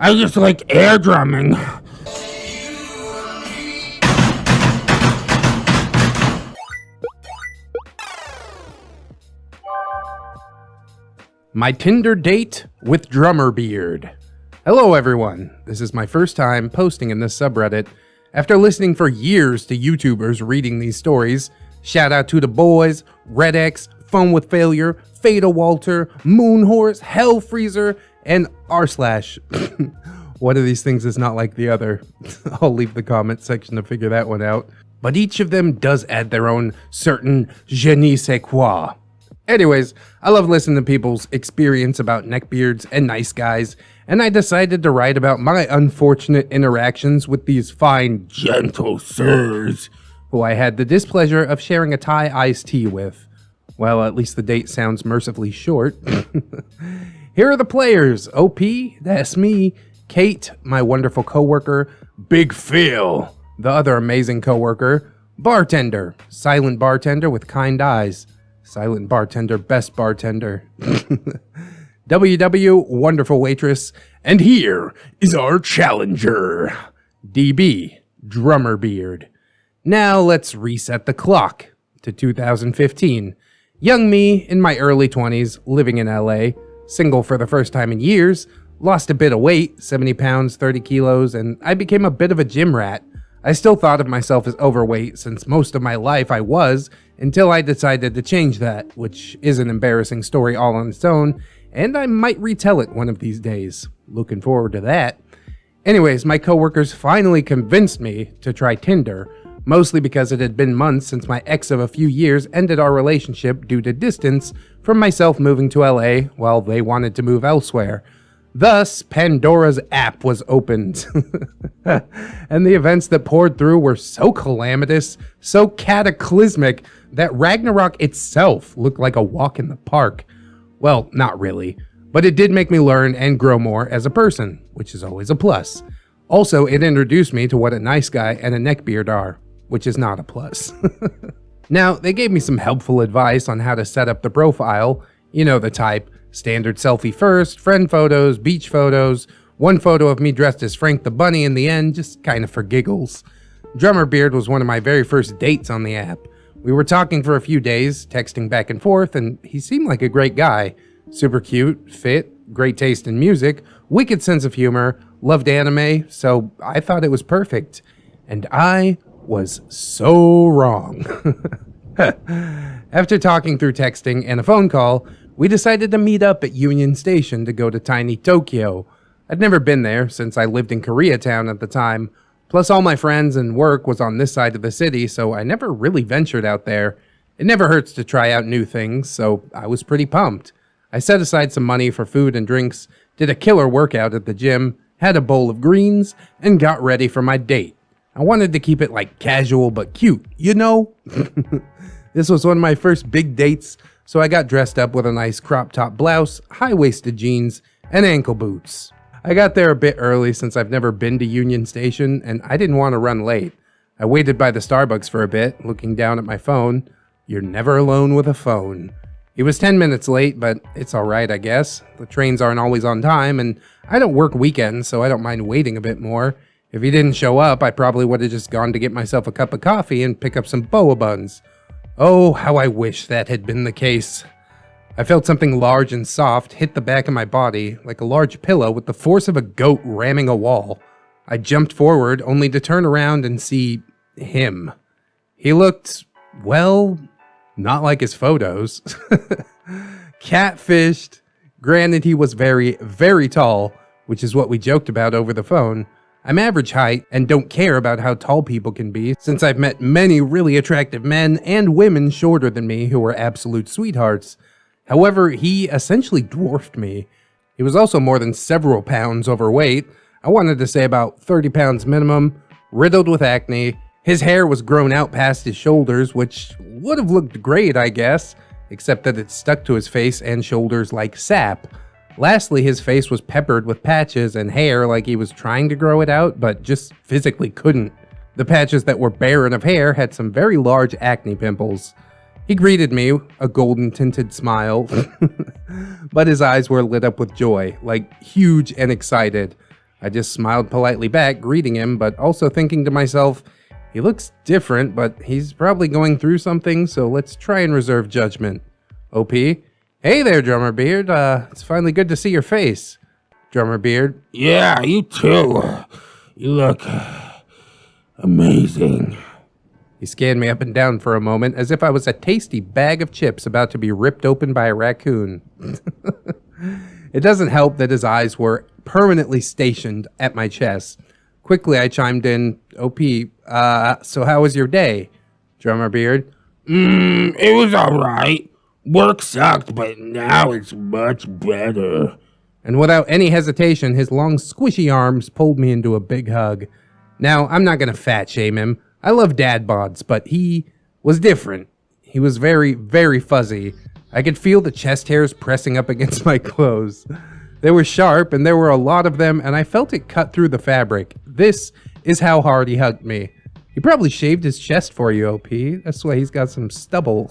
I just like air drumming. My Tinder date with Drummer Beard. Hello everyone, this is my first time posting in this subreddit. After listening for years to YouTubers reading these stories, shout out to the boys, ReddX, Phone with Failure, Fatal Walter, Moonhorse, Hellfreezer, and r/. One of these things is not like the other. I'll leave the comment section to figure that one out. But each of them does add their own certain je ne sais quoi. Anyways, I love listening to people's experience about neckbeards and nice guys, and I decided to write about my unfortunate interactions with these fine, gentle sirs, who I had the displeasure of sharing a Thai iced tea with. Well, at least the date sounds mercifully short. Here are the players. OP, that's me. Kate, my wonderful coworker. Big Phil, the other amazing coworker. Bartender, silent bartender with kind eyes. Silent bartender, best bartender. WW, wonderful waitress. And here is our challenger. DB, Drummer Beard. Now let's reset the clock to 2015. Young me in my early 20s, living in LA, single for the first time in years, lost a bit of weight, 70 pounds, 30 kilos, and I became a bit of a gym rat. I still thought of myself as overweight since most of my life I was, until I decided to change that, which is an embarrassing story all on its own, and I might retell it one of these days. Looking forward to that. Anyways, my coworkers finally convinced me to try Tinder, mostly because it had been months since my ex of a few years ended our relationship due to distance from myself moving to LA while they wanted to move elsewhere. Thus, Pandora's app was opened. And the events that poured through were so calamitous, so cataclysmic, that Ragnarok itself looked like a walk in the park. Well, not really, but it did make me learn and grow more as a person, which is always a plus. Also, it introduced me to what a nice guy and a neckbeard are, which is not a plus. Now, they gave me some helpful advice on how to set up the profile, you know the type. Standard selfie first, friend photos, beach photos, one photo of me dressed as Frank the Bunny in the end, just kind of for giggles. Drummer Beard was one of my very first dates on the app. We were talking for a few days, texting back and forth, and he seemed like a great guy. Super cute, fit, great taste in music, wicked sense of humor, loved anime, so I thought it was perfect. And I was so wrong. After talking through texting and a phone call, we decided to meet up at Union Station to go to tiny Tokyo. I'd never been there since I lived in Koreatown at the time. Plus all my friends and work was on this side of the city, so I never really ventured out there. It never hurts to try out new things, so I was pretty pumped. I set aside some money for food and drinks, did a killer workout at the gym, had a bowl of greens, and got ready for my date. I wanted to keep it like casual but cute, you know? This was one of my first big dates, so I got dressed up with a nice crop top blouse, high-waisted jeans, and ankle boots. I got there a bit early since I've never been to Union Station, and I didn't want to run late. I waited by the Starbucks for a bit, looking down at my phone. You're never alone with a phone. He was 10 minutes late, but it's alright, I guess. The trains aren't always on time, and I don't work weekends, so I don't mind waiting a bit more. If he didn't show up, I probably would have just gone to get myself a cup of coffee and pick up some boa buns. Oh, how I wish that had been the case. I felt something large and soft hit the back of my body, like a large pillow with the force of a goat ramming a wall. I jumped forward, only to turn around and see him. He looked, well, not like his photos. Catfished. Granted, he was very, very tall, which is what we joked about over the phone. I'm average height and don't care about how tall people can be, since I've met many really attractive men and women shorter than me who were absolute sweethearts. However, he essentially dwarfed me. He was also more than several pounds overweight. I wanted to say about 30 pounds minimum, riddled with acne. His hair was grown out past his shoulders, which would have looked great, I guess, except that it stuck to his face and shoulders like sap. Lastly, his face was peppered with patches and hair like he was trying to grow it out, but just physically couldn't. The patches that were barren of hair had some very large acne pimples. He greeted me, a golden-tinted smile, but his eyes were lit up with joy, like huge and excited. I just smiled politely back, greeting him, but also thinking to myself, he looks different, but he's probably going through something, so let's try and reserve judgment. OP, hey there, Drummer Beard. It's finally good to see your face. Drummer Beard, yeah, you too. You look amazing. He scanned me up and down for a moment as if I was a tasty bag of chips about to be ripped open by a raccoon. It doesn't help that his eyes were permanently stationed at my chest. Quickly, I chimed in, OP, so how was your day? Drummer Beard, It was alright. Work sucked, but now it's much better. And without any hesitation, his long squishy arms pulled me into a big hug. Now, I'm not gonna fat shame him. I love dad bods, but he was different. He was very, very fuzzy. I could feel the chest hairs pressing up against my clothes. They were sharp, and there were a lot of them, and I felt it cut through the fabric. This is how hard he hugged me. He probably shaved his chest for you, OP. That's why he's got some stubble.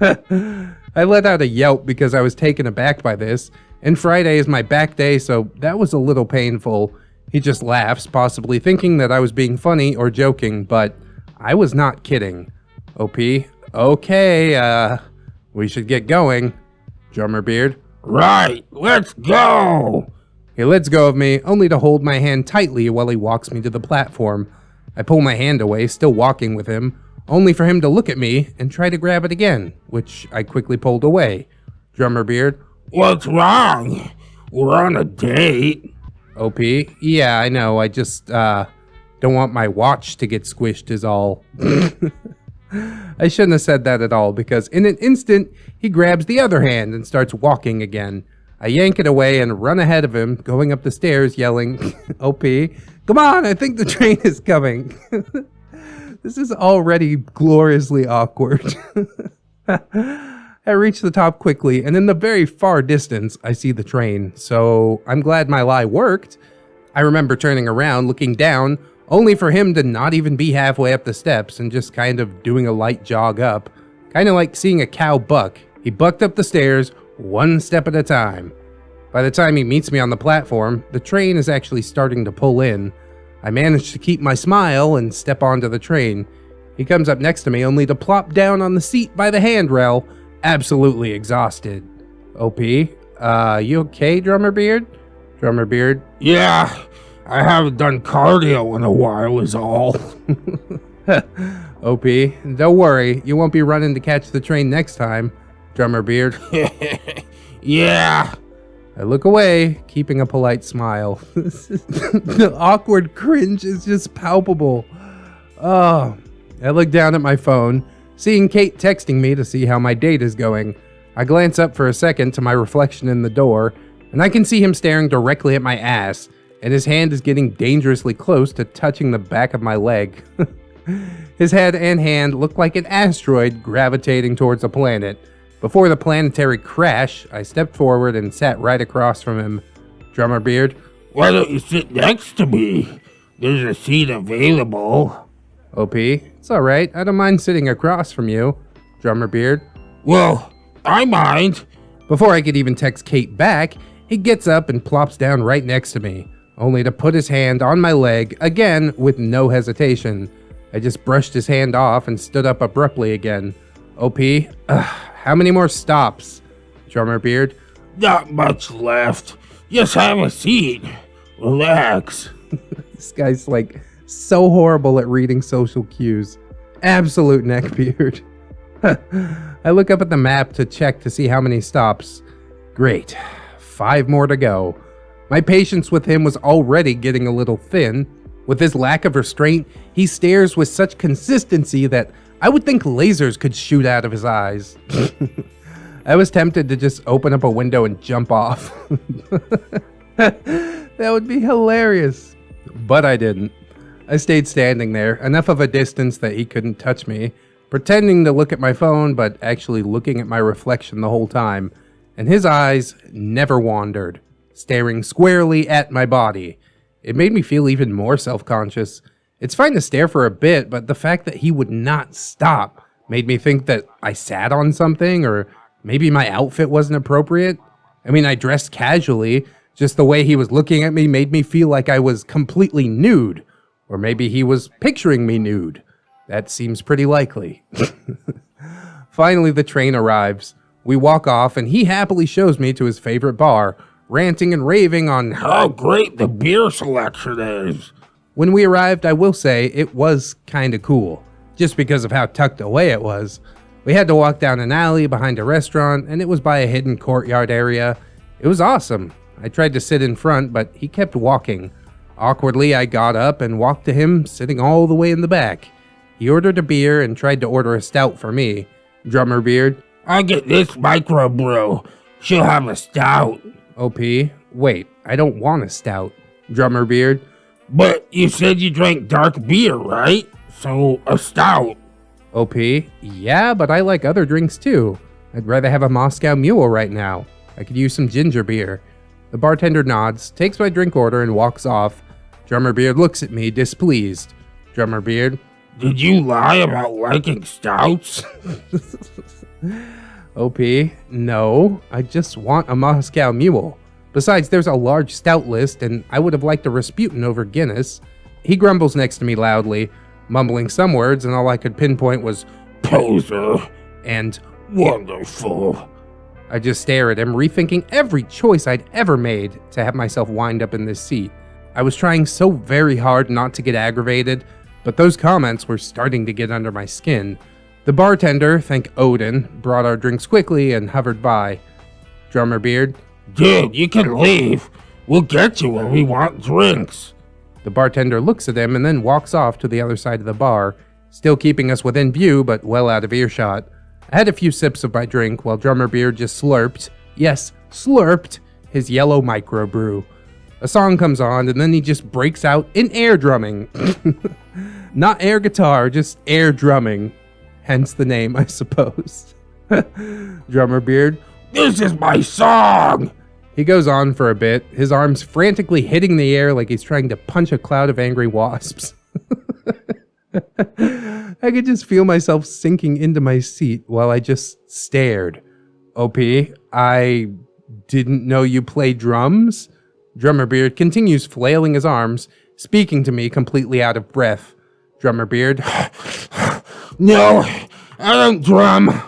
I let out a yelp because I was taken aback by this, and Friday is my back day, so that was a little painful. He just laughs, possibly thinking that I was being funny or joking, but I was not kidding. OP, okay, we should get going. Drummer Beard, right, let's go. He lets go of me, only to hold my hand tightly while he walks me to the platform. I pull my hand away, still walking with him, only for him to look at me and try to grab it again, which I quickly pulled away. Drummer Beard, what's wrong? We're on a date. OP, yeah, I know, I just, don't want my watch to get squished is all. I shouldn't have said that at all, because in an instant, he grabs the other hand and starts walking again. I yank it away and run ahead of him, going up the stairs, yelling, OP, come on, I think the train is coming. This is already gloriously awkward. I reach the top quickly, and in the very far distance, I see the train, so I'm glad my lie worked. I remember turning around, looking down, only for him to not even be halfway up the steps and just kind of doing a light jog up. Kind of like seeing a cow buck. He bucked up the stairs, one step at a time. By the time he meets me on the platform, the train is actually starting to pull in. I manage to keep my smile and step onto the train. He comes up next to me only to plop down on the seat by the handrail, absolutely exhausted. OP, you okay, Drummer Beard? Drummer Beard, yeah, I haven't done cardio in a while is all. OP, don't worry, you won't be running to catch the train next time. Drummer Beard, yeah. I look away, keeping a polite smile. The awkward cringe is just palpable. Oh, I look down at my phone, seeing Kate texting me to see how my date is going. I glance up for a second to my reflection in the door, and I can see him staring directly at my ass, and his hand is getting dangerously close to touching the back of my leg. His head and hand look like an asteroid gravitating towards a planet. Before the planetary crash, I stepped forward and sat right across from him. Drummer Beard, why don't you sit next to me? There's a seat available. OP, it's alright, I don't mind sitting across from you. Drummer Beard, well, I mind. Before I could even text Kate back, he gets up and plops down right next to me, only to put his hand on my leg, again with no hesitation. I just brushed his hand off and stood up abruptly again. OP, how many more stops? Drummer Beard, not much left. Just have a seat. Relax. This guy's like so horrible at reading social cues. Absolute neckbeard. I look up at the map to check to see how many stops. Great. 5 more to go. My patience with him was already getting a little thin. With his lack of restraint, he stares with such consistency that I would think lasers could shoot out of his eyes. I was tempted to just open up a window and jump off. That would be hilarious. But I didn't. I stayed standing there, enough of a distance that he couldn't touch me, pretending to look at my phone, but actually looking at my reflection the whole time. And his eyes never wandered, staring squarely at my body. It made me feel even more self-conscious. It's fine to stare for a bit, but the fact that he would not stop made me think that I sat on something, or maybe my outfit wasn't appropriate. I mean, I dressed casually, Just the way he was looking at me made me feel like I was completely nude. Or maybe he was picturing me nude. That seems pretty likely. Finally, the train arrives. We walk off, and he happily shows me to his favorite bar, ranting and raving on how great the beer selection is. When we arrived, I will say, it was kinda cool, just because of how tucked away it was. We had to walk down an alley behind a restaurant, and it was by a hidden courtyard area. It was awesome. I tried to sit in front, but he kept walking. Awkwardly, I got up and walked to him, sitting all the way in the back. He ordered a beer and tried to order a stout for me. Drummer Beard, I'll get this microbrew. She'll have a stout. OP, wait, I don't want a stout. Drummer Beard, but you said you drank dark beer, right? So, a stout. OP, yeah, but I like other drinks too. I'd rather have a Moscow Mule right now. I could use some ginger beer. The bartender nods, takes my drink order, and walks off. Drummer Beard looks at me, displeased. Drummer Beard, did you lie about liking stouts? OP, no, I just want a Moscow Mule. Besides, there's a large stout list, and I would have liked a Rasputin over Guinness. He grumbles next to me loudly, mumbling some words, and all I could pinpoint was poser and wonderful. I just stare at him, rethinking every choice I'd ever made to have myself wind up in this seat. I was trying so very hard not to get aggravated, but those comments were starting to get under my skin. The bartender, thank Odin, brought our drinks quickly and hovered by. Drummer Beard, dude, you can leave. We'll get you when we want drinks. The bartender looks at him and then walks off to the other side of the bar, still keeping us within view but well out of earshot. I had a few sips of my drink while Drummer Beard just slurped, yes, slurped, his yellow microbrew. A song comes on and then he just breaks out in air drumming. Not air guitar, just air drumming. Hence the name, I suppose. Drummer Beard, this is my song! He goes on for a bit, his arms frantically hitting the air like he's trying to punch a cloud of angry wasps. I could just feel myself sinking into my seat while I just stared. OP, I didn't know you play drums? Drummer Beard continues flailing his arms, speaking to me completely out of breath. Drummer Beard, no, I don't drum.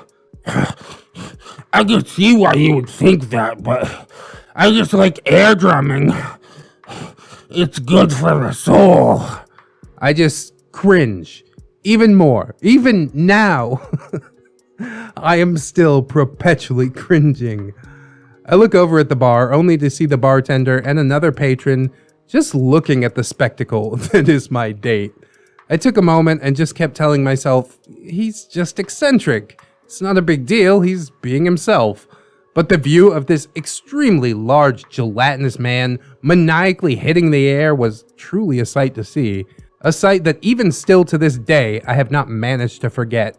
I can see why you would think that, but I just like air drumming. It's good for the soul. I just cringe. Even more. Even now. I am still perpetually cringing. I look over at the bar only to see the bartender and another patron just looking at the spectacle that is my date. I took a moment and just kept telling myself, he's just eccentric. It's not a big deal, he's being himself. But the view of this extremely large gelatinous man maniacally hitting the air was truly a sight to see. A sight that even still to this day, I have not managed to forget.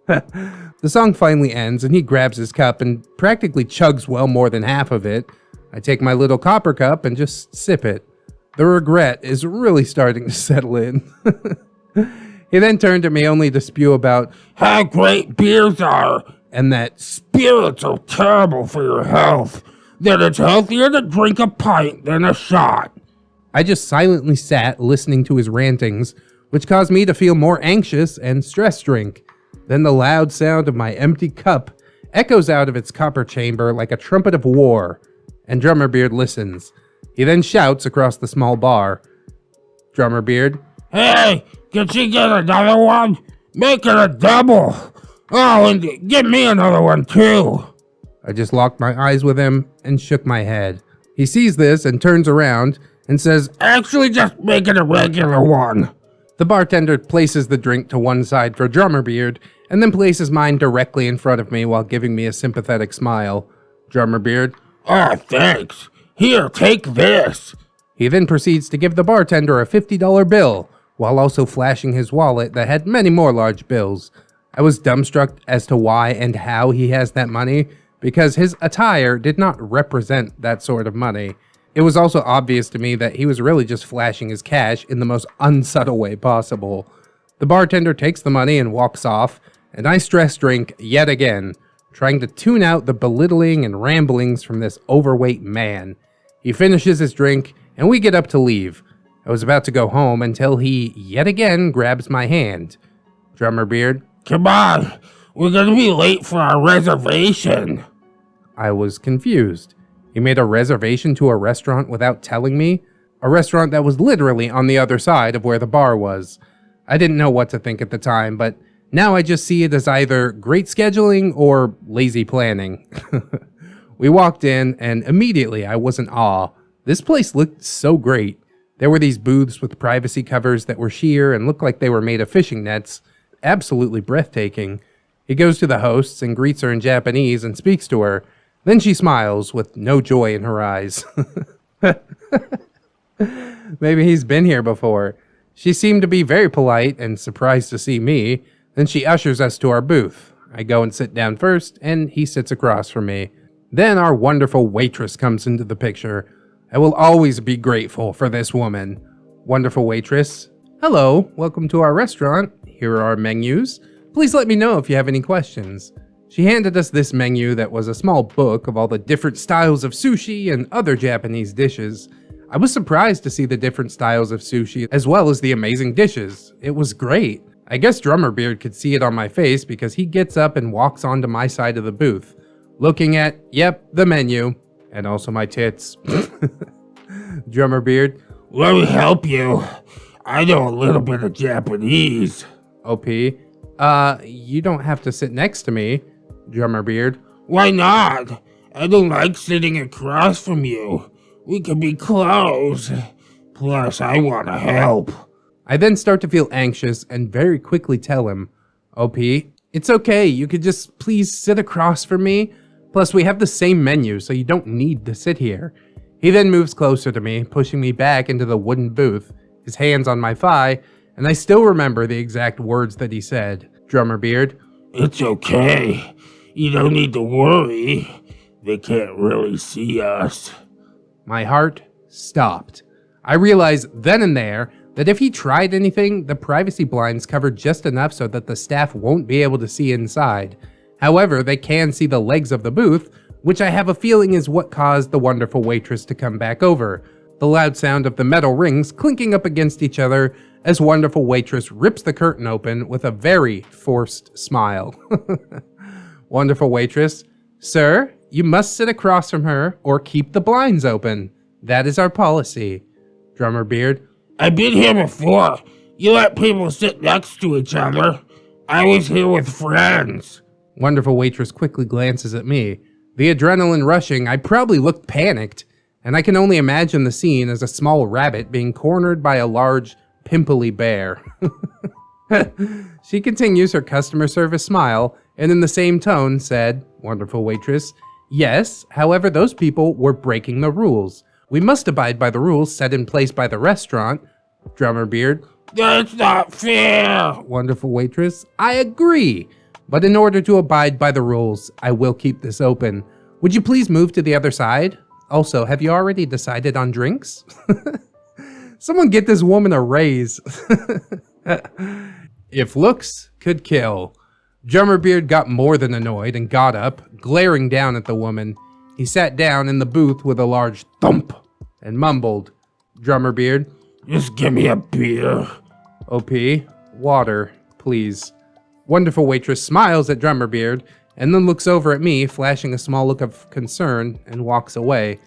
The song finally ends and he grabs his cup and practically chugs well more than half of it. I take my little copper cup and just sip it. The regret is really starting to settle in. He then turned to me only to spew about how great beers are and that spirits are terrible for your health. That it's healthier to drink a pint than a shot. I just silently sat listening to his rantings, which caused me to feel more anxious and stress drink. Then the loud sound of my empty cup echoes out of its copper chamber like a trumpet of war, and Drummer Beard listens. He then shouts across the small bar. Drummer Beard, hey, can you get another one? Make it a double. Oh, and give me another one too. I just locked my eyes with him and shook my head. He sees this and turns around and says, actually just make it a regular one. The bartender places the drink to one side for Drummer Beard and then places mine directly in front of me while giving me a sympathetic smile. Drummer Beard, oh, thanks. Here, take this. He then proceeds to give the bartender a $50 bill while also flashing his wallet that had many more large bills. I was dumbstruck as to why and how he has that money because his attire did not represent that sort of money. It was also obvious to me that he was really just flashing his cash in the most unsubtle way possible. The bartender takes the money and walks off, and I stress drink yet again, trying to tune out the belittling and ramblings from this overweight man. He finishes his drink, and we get up to leave. I was about to go home until he, yet again, grabs my hand. Drummer Beard, Come on, we're gonna be late for our reservation. I was confused. He made a reservation to a restaurant without telling me? A restaurant that was literally on the other side of where the bar was. I didn't know what to think at the time, but now I just see it as either great scheduling or lazy planning. We walked in, and immediately I was in awe. This place looked so great. There were these booths with privacy covers that were sheer and looked like they were made of fishing nets. Absolutely breathtaking. He goes to the hosts and greets her in Japanese and speaks to her. Then she smiles with no joy in her eyes. Maybe he's been here before. She seemed to be very polite and surprised to see me. Then she ushers us to our booth. I go and sit down first, and he sits across from me. Then our wonderful waitress comes into the picture. I will always be grateful for this woman. Wonderful waitress. Hello, welcome to our restaurant. Here are our menus. Please let me know if you have any questions. She handed us this menu that was a small book of all the different styles of sushi and other Japanese dishes. I was surprised to see the different styles of sushi as well as the amazing dishes. It was great. I guess Drummer Beard could see it on my face because he gets up and walks onto my side of the booth, looking at, yep, the menu, and also my tits. Drummer Beard, Let me help you. I know a little bit of Japanese. OP, you don't have to sit next to me. Drummer Beard, Why not? I don't like sitting across from you. We could be close. Plus, I want to help. I then start to feel anxious and very quickly tell him, OP, it's okay, you could just please sit across from me. Plus, we have the same menu, so you don't need to sit here. He then moves closer to me, pushing me back into the wooden booth, his hands on my thigh, and I still remember the exact words that he said. Drummer Beard, It's okay. You don't need to worry. They can't really see us. my heart stopped. I realized then and there that if he tried anything, the privacy blinds covered just enough so that the staff won't be able to see inside. However, they can see the legs of the booth, which I have a feeling is what caused the wonderful waitress to come back over. The loud sound of the metal rings clinking up against each other as wonderful waitress rips the curtain open with a very forced smile. Wonderful waitress, sir, you must sit across from her or keep the blinds open. That is our policy. Drummer Beard, I've been here before. You let people sit next to each other. I was here with friends. Wonderful waitress quickly glances at me. The adrenaline rushing, I probably looked panicked, and I can only imagine the scene as a small rabbit being cornered by a large, pimply bear. She continues her customer service smile, and in the same tone said, wonderful waitress, yes, however, those people were breaking the rules. We must abide by the rules set in place by the restaurant. Drummer Beard, That's not fair. wonderful waitress, I agree. But in order to abide by the rules, I will keep this open. Would you please move to the other side? Also, have you already decided on drinks? Someone get this woman a raise. If looks could kill. Drummer Beard got more than annoyed and got up, glaring down at the woman. He sat down in the booth with a large thump and mumbled, Drummer Beard, Just give me a beer. OP, water, please. Wonderful waitress smiles at Drummer Beard and then looks over at me, flashing a small look of concern, and walks away.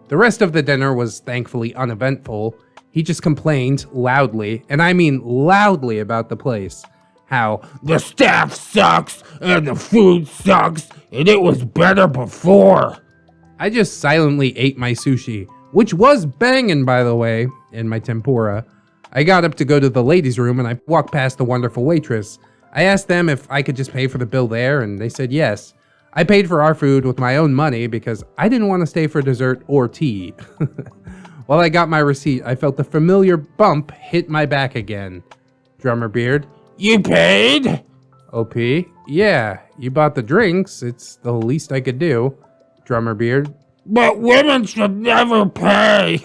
The rest of the dinner was thankfully uneventful. He just complained loudly, and I mean loudly, about the place. How The staff sucks, and the food sucks, and it was better before. I just silently ate my sushi, which was banging, by the way, and my tempura. I got up to go to the ladies' room, and I walked past the wonderful waitress. I asked them if I could just pay for the bill there, and they said yes. I paid for our food with my own money because I didn't want to stay for dessert or tea. While I got my receipt, I felt the familiar bump hit my back again. Drummer Beard, You paid? OP, yeah, you bought the drinks. It's the least I could do. Drummer Beard, But women should never pay.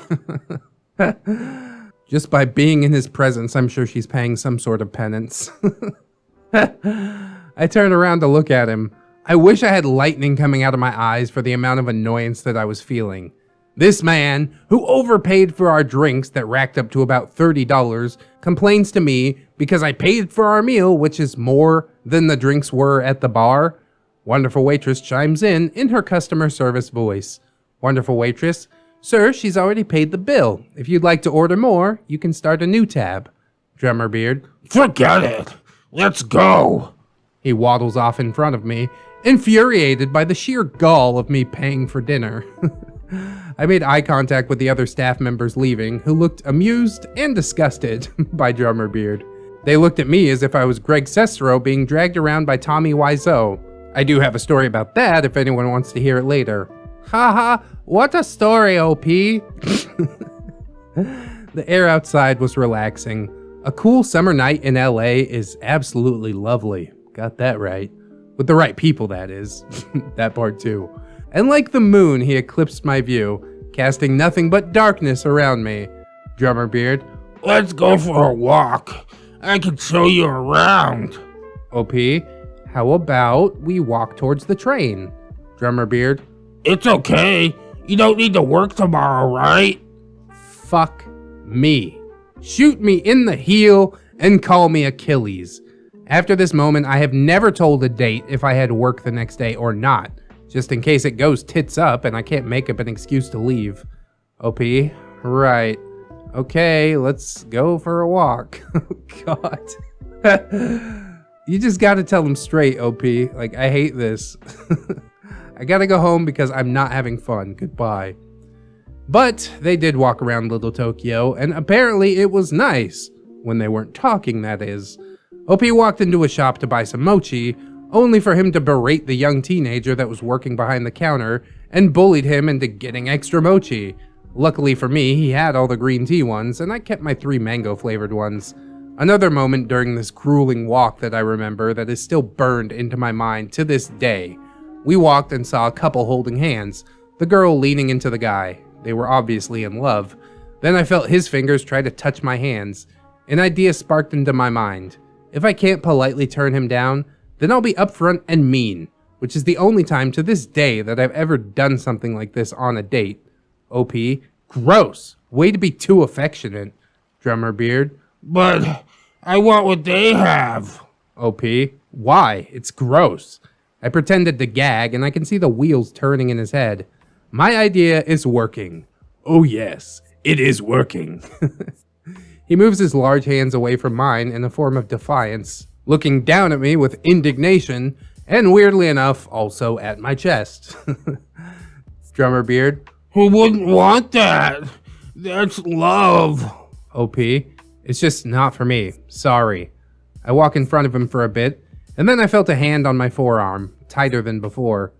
just by being in his presence, I'm sure she's paying some sort of penance. I turned around to look at him. I wish I had lightning coming out of my eyes for the amount of annoyance that I was feeling. This man, who overpaid for our drinks that racked up to about $30, complains to me because I paid for our meal, which is more than the drinks were at the bar. Wonderful waitress chimes in her customer service voice. Wonderful waitress, sir, she's already paid the bill. If you'd like to order more, you can start a new tab. Drummer Beard, Forget it. Let's go. He waddles off in front of me, infuriated by the sheer gall of me paying for dinner. I made eye contact with the other staff members leaving, who looked amused and disgusted by Drummer Beard. They looked at me as if I was Greg Sestero being dragged around by Tommy Wiseau. I do have a story about that if anyone wants to hear it later. Haha, what a story, OP! The air outside was relaxing. A cool summer night in LA is absolutely lovely. Got that right. With the right people, that is. That part too. And like the moon, he eclipsed my view, casting nothing but darkness around me. Drummer Beard, Let's go for a walk. I can show you around. OP, how about we walk towards the train? Drummer Beard, It's okay. You don't need to work tomorrow, right? fuck me. Shoot me in the heel and call me Achilles. After this moment, I have never told a date if I had work the next day or not, just in case it goes tits up and I can't make up an excuse to leave. OP, right. Okay, let's go for a walk. Oh, God. You just gotta tell them straight, OP. Like, I hate this. I gotta go home because I'm not having fun. Goodbye. But they did walk around Little Tokyo, and apparently it was nice. When they weren't talking, that is. OP walked into a shop to buy some mochi, only for him to berate the young teenager that was working behind the counter and bullied him into getting extra mochi. Luckily for me, he had all the green tea ones, and I kept my 3 mango-flavored ones. Another moment during this grueling walk that I remember that is still burned into my mind to this day. We walked and saw a couple holding hands, the girl leaning into the guy. They were obviously in love. Then I felt his fingers try to touch my hands. An idea sparked into my mind. If I can't politely turn him down, then I'll be upfront and mean, which is the only time to this day that I've ever done something like this on a date. OP, gross. Way to be too affectionate. Drummer Beard, But I want what they have. OP, why? It's gross. I pretended to gag, and I can see the wheels turning in his head. My idea is working. Oh yes, it is working. He moves his large hands away from mine in a form of defiance, looking down at me with indignation, and weirdly enough, also at my chest. Drummer Beard, Who wouldn't want that? That's love. OP, it's just not for me. Sorry. I walk in front of him for a bit, and then I felt a hand on my forearm, tighter than before.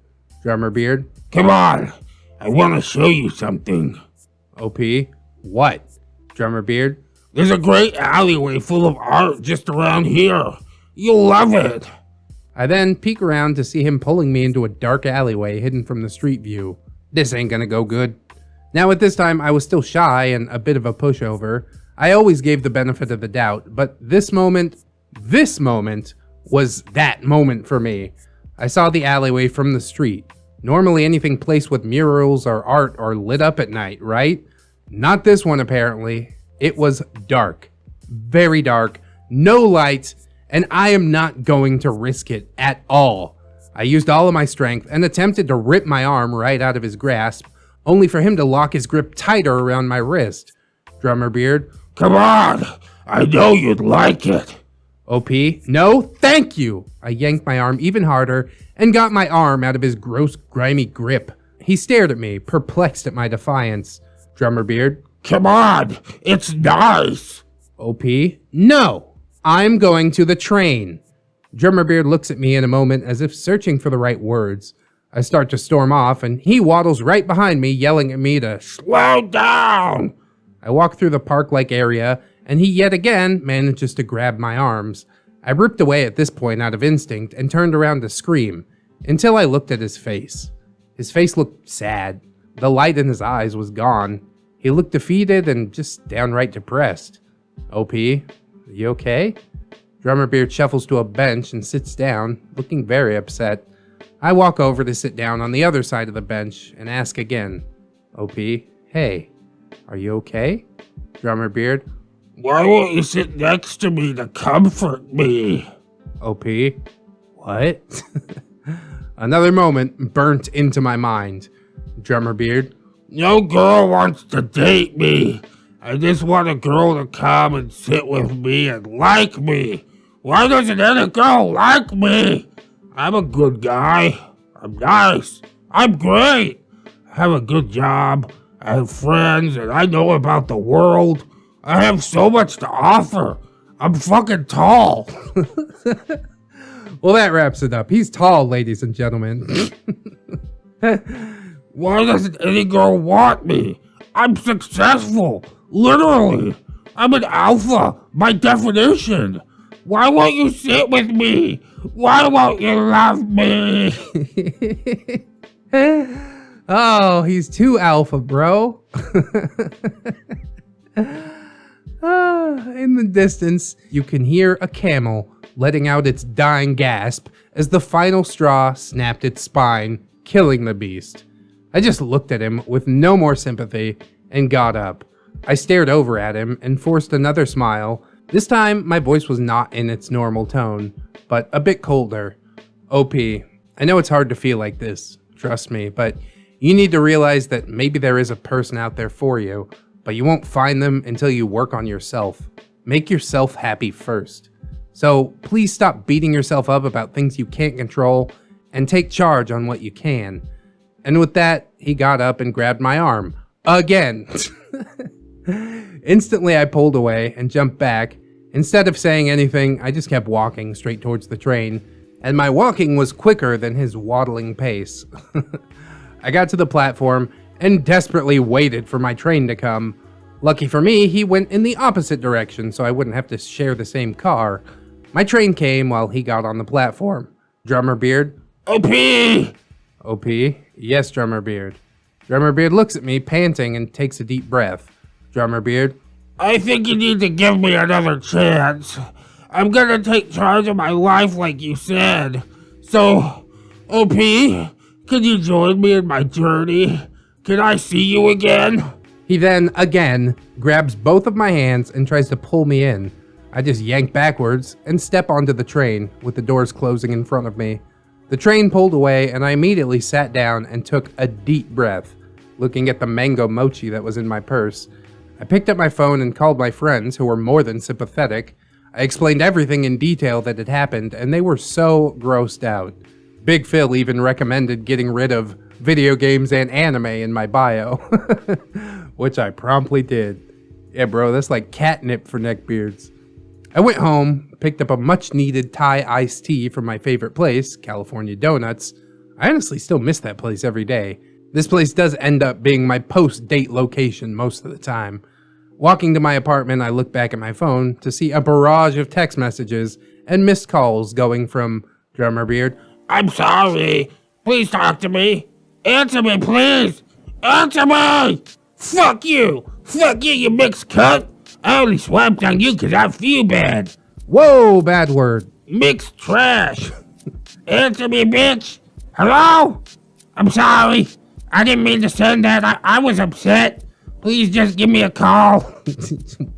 Drummer Beard, Come on. I want to show you something. OP, what? Drummer Beard, There's a great alleyway full of art just around here. You'll love it. I then peek around to see him pulling me into a dark alleyway hidden from the street view. This ain't gonna go good. Now at this time, I was still shy and a bit of a pushover. I always gave the benefit of the doubt, but this moment was that moment for me. I saw the alleyway from the street. Normally anything placed with murals or art are lit up at night, right? Not this one apparently. It was dark. Very dark. No lights. And I am not going to risk it at all. I used all of my strength and attempted to rip my arm right out of his grasp, only for him to lock his grip tighter around my wrist. Drummer Beard, Come on. I know you'd like it. OP, no, thank you. I yanked my arm even harder and got my arm out of his gross, grimy grip. He stared at me, perplexed at my defiance. Drummer Beard, Come on. It's nice. OP, no, I'm going to the train. Drummer Beard looks at me in a moment as if searching for the right words. I start to storm off and he waddles right behind me, yelling at me to Slow down. I walk through the park-like area, and he yet again manages to grab my arms. I ripped away at this point out of instinct and turned around to scream, until I looked at his face. His face looked sad. The light in his eyes was gone. He looked defeated and just downright depressed. OP, you okay? Drummer Beard shuffles to a bench and sits down, looking very upset. I walk over to sit down on the other side of the bench and ask again, OP, hey, are you okay? Drummer Beard, Why won't you sit next to me to comfort me? OP, what? Another moment burnt into my mind. Drummer Beard, No girl wants to date me. I just want a girl to come and sit with me and like me. Why doesn't any girl like me? I'm a good guy. I'm nice. I'm great. I have a good job. I have friends and I know about the world. I have so much to offer. I'm fucking tall. well, that wraps it up. He's tall, ladies and gentlemen. Why doesn't any girl want me? I'm successful. Literally. I'm an alpha, by definition. Why won't you sit with me? Why won't you love me? Oh, he's too alpha, bro. In the distance, you can hear a camel letting out its dying gasp as the final straw snapped its spine, killing the beast. I just looked at him with no more sympathy and got up. I stared over at him and forced another smile. This time, my voice was not in its normal tone, but a bit colder. OP, I know it's hard to feel like this, trust me, but you need to realize that maybe there is a person out there for you, but you won't find them until you work on yourself. Make yourself happy first. So please stop beating yourself up about things you can't control and take charge on what you can. And with that, he got up and grabbed my arm. Again. Instantly, I pulled away and jumped back. Instead of saying anything, I just kept walking straight towards the train, and my walking was quicker than his waddling pace. I got to the platform and desperately waited for my train to come. Lucky for me, he went in the opposite direction so I wouldn't have to share the same car. My train came while he got on the platform. Drummer Beard. OP! OP? Yes, Drummer Beard. Drummer Beard looks at me, panting, and takes a deep breath. Drummer Beard. I think you need to give me another chance. I'm gonna take charge of my life like you said. So, OP, can you join me in my journey? Can I see you again? He then, again, grabs both of my hands and tries to pull me in. I just yank backwards and step onto the train, with the doors closing in front of me. The train pulled away and I immediately sat down and took a deep breath, looking at the mango mochi that was in my purse. I picked up my phone and called my friends, who were more than sympathetic. I explained everything in detail that had happened, and they were so grossed out. Big Phil even recommended getting rid of video games and anime in my bio, which I promptly did. Yeah, bro, that's like catnip for neckbeards. I went home, picked up a much-needed Thai iced tea from my favorite place, California Donuts. I honestly still miss that place every day. This place does end up being my post-date location most of the time. Walking to my apartment, I look back at my phone to see a barrage of text messages and missed calls going from Drummer Beard. I'm sorry. Please talk to me. Answer me, please. Answer me. Fuck you. Fuck you, you mixed cunt. I only swiped on you because I feel bad. Whoa, bad word. Mixed trash. Answer me, bitch. Hello? I'm sorry. I didn't mean to send that. I was upset. Please just give me a call.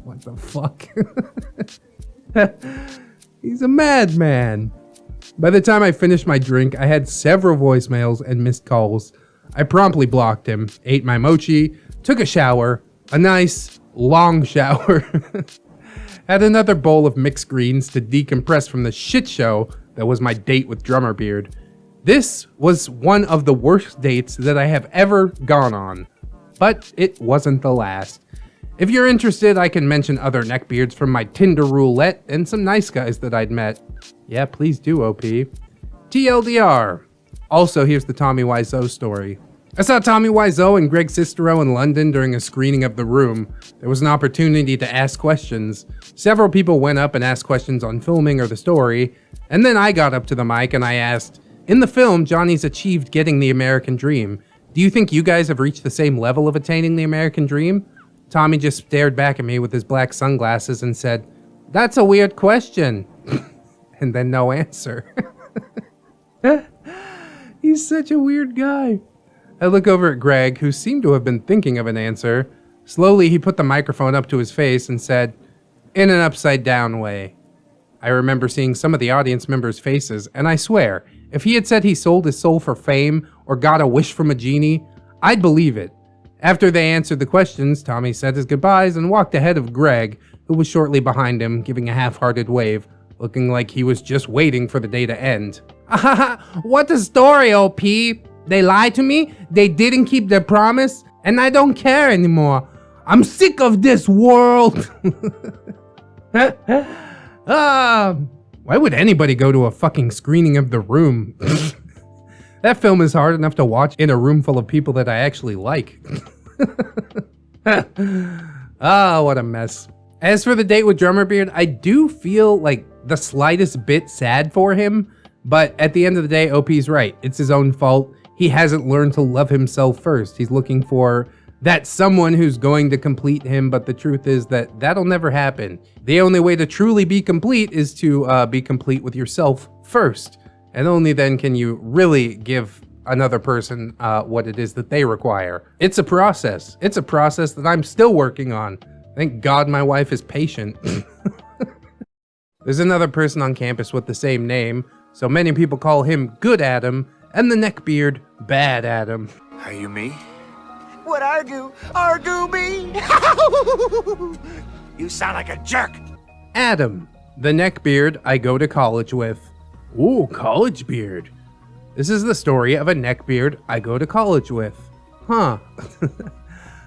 What the fuck? He's a madman. By the time I finished my drink, I had several voicemails and missed calls. I promptly blocked him, ate my mochi, took a shower, a nice, long shower, had another bowl of mixed greens to decompress from the shit show that was my date with Drummer Beard. This was one of the worst dates that I have ever gone on, but it wasn't the last. If you're interested, I can mention other neckbeards from my Tinder roulette and some nice guys that I'd met. Yeah, please do, OP. TLDR. Also, here's the Tommy Wiseau story. I saw Tommy Wiseau and Greg Sestero in London during a screening of The Room. There was an opportunity to ask questions. Several people went up and asked questions on filming or the story, and then I got up to the mic and I asked, in the film, Johnny's achieved getting the American dream. Do you think you guys have reached the same level of attaining the American dream? Tommy just stared back at me with his black sunglasses and said, "That's a weird question." And then no answer. He's such a weird guy. I look over at Greg, who seemed to have been thinking of an answer. Slowly, he put the microphone up to his face and said, in an upside down way. I remember seeing some of the audience members' faces, and I swear, if he had said he sold his soul for fame or got a wish from a genie, I'd believe it. After they answered the questions, Tommy said his goodbyes and walked ahead of Greg, who was shortly behind him, giving a half-hearted wave, looking like he was just waiting for the day to end. What a story, OP! They lied to me, they didn't keep their promise, and I don't care anymore. I'm sick of this world! Why would anybody go to a fucking screening of The Room? That film is hard enough to watch in a room full of people that I actually like. What a mess. As for the date with Drummer Beard, I do feel like the slightest bit sad for him, but at the end of the day, OP's right. It's his own fault. He hasn't learned to love himself first. He's looking for that someone who's going to complete him, but the truth is that that'll never happen. The only way to truly be complete is to be complete with yourself first. And only then can you really give another person what it is that they require. It's a process. It's a process that I'm still working on. Thank God my wife is patient. There's another person on campus with the same name, so many people call him Good Adam, and the neckbeard Bad Adam. Are you me? What argue? Argue me? You sound like a jerk. Adam, the neckbeard I go to college with. Ooh, college beard. This is the story of a neckbeard I go to college with. Huh.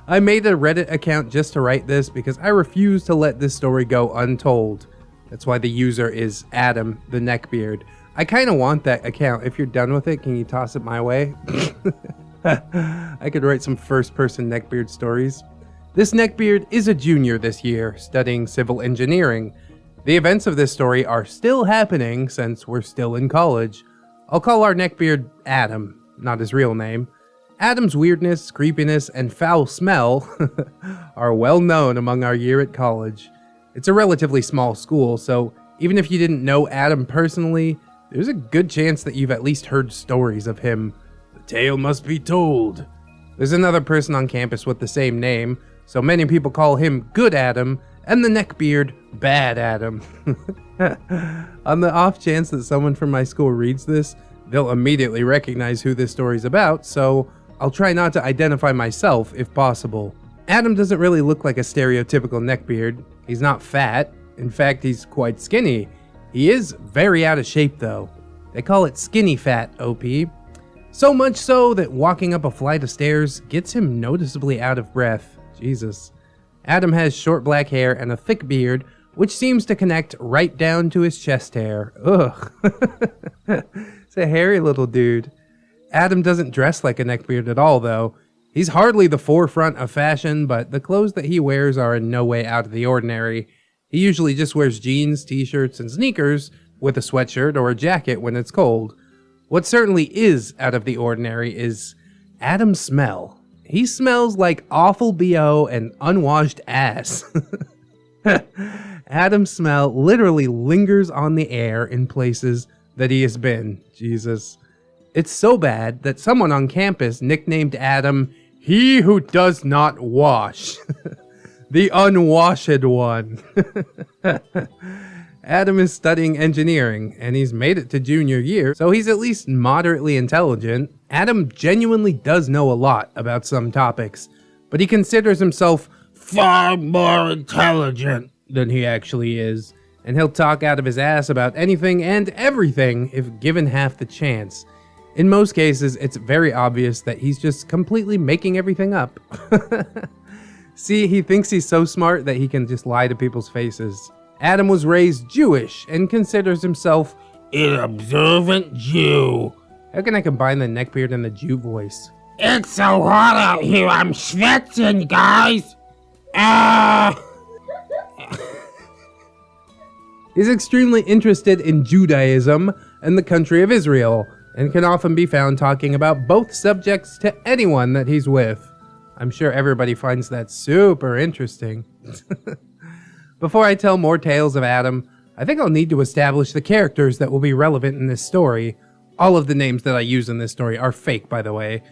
I made a Reddit account just to write this because I refuse to let this story go untold. That's why the user is Adam, the neckbeard. I kind of want that account. If you're done with it, can you toss it my way? I could write some first-person neckbeard stories. This neckbeard is a junior this year, studying civil engineering. The events of this story are still happening since we're still in college. I'll call our neckbeard Adam, not his real name. Adam's weirdness, creepiness, and foul smell are well known among our year at college. It's a relatively small school, so even if you didn't know Adam personally, there's a good chance that you've at least heard stories of him. The tale must be told. There's another person on campus with the same name, so many people call him Good Adam, and the neckbeard Bad Adam. On the off chance that someone from my school reads this, they'll immediately recognize who this story's about, so I'll try not to identify myself if possible. Adam doesn't really look like a stereotypical neckbeard. He's not fat. In fact, he's quite skinny. He is very out of shape though. They call it skinny fat, OP. So much so that walking up a flight of stairs gets him noticeably out of breath. Jesus. Adam has short black hair and a thick beard, which seems to connect right down to his chest hair. Ugh. It's a hairy little dude. Adam doesn't dress like a neckbeard at all though. He's hardly the forefront of fashion, but the clothes that he wears are in no way out of the ordinary. He usually just wears jeans, t-shirts, and sneakers with a sweatshirt or a jacket when it's cold. What certainly is out of the ordinary is Adam's smell. He smells like awful BO and unwashed ass. Adam's smell literally lingers on the air in places that he has been. Jesus. It's so bad that someone on campus nicknamed Adam, "He who does not wash." The unwashed one. Adam is studying engineering, and he's made it to junior year, so he's at least moderately intelligent. Adam genuinely does know a lot about some topics, but he considers himself far more intelligent than he actually is, and he'll talk out of his ass about anything and everything if given half the chance. In most cases, it's very obvious that he's just completely making everything up. See, he thinks he's so smart that he can just lie to people's faces. Adam was raised Jewish and considers himself an observant Jew. How can I combine the neckbeard and the Jew voice? It's so hot out here, I'm sweating, guys. He's extremely interested in Judaism and the country of Israel, and can often be found talking about both subjects to anyone that he's with. I'm sure everybody finds that super interesting. Before I tell more tales of Adam, I think I'll need to establish the characters that will be relevant in this story. All of the names that I use in this story are fake, by the way.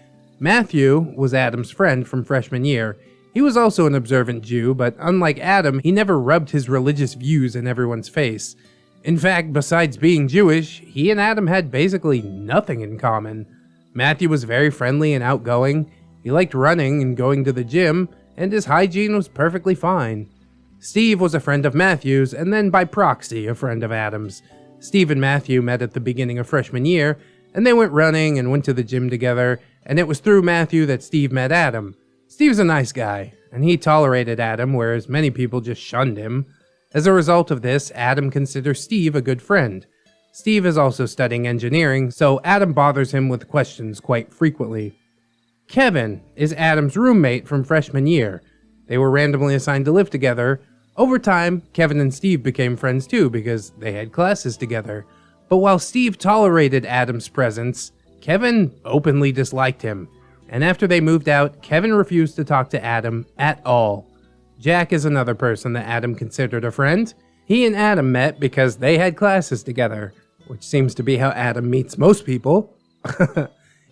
Matthew was Adam's friend from freshman year. He was also an observant Jew, but unlike Adam, he never rubbed his religious views in everyone's face. In fact, besides being Jewish, he and Adam had basically nothing in common. Matthew was very friendly and outgoing. He liked running and going to the gym, and his hygiene was perfectly fine. Steve was a friend of Matthew's, and then by proxy, a friend of Adam's. Steve and Matthew met at the beginning of freshman year, and they went running and went to the gym together, and it was through Matthew that Steve met Adam. Steve's a nice guy, and he tolerated Adam, whereas many people just shunned him. As a result of this, Adam considers Steve a good friend. Steve is also studying engineering, so Adam bothers him with questions quite frequently. Kevin is Adam's roommate from freshman year. They were randomly assigned to live together. Over time, Kevin and Steve became friends too because they had classes together. But while Steve tolerated Adam's presence, Kevin openly disliked him. And after they moved out, Kevin refused to talk to Adam at all. Jack is another person that Adam considered a friend. He and Adam met because they had classes together, which seems to be how Adam meets most people.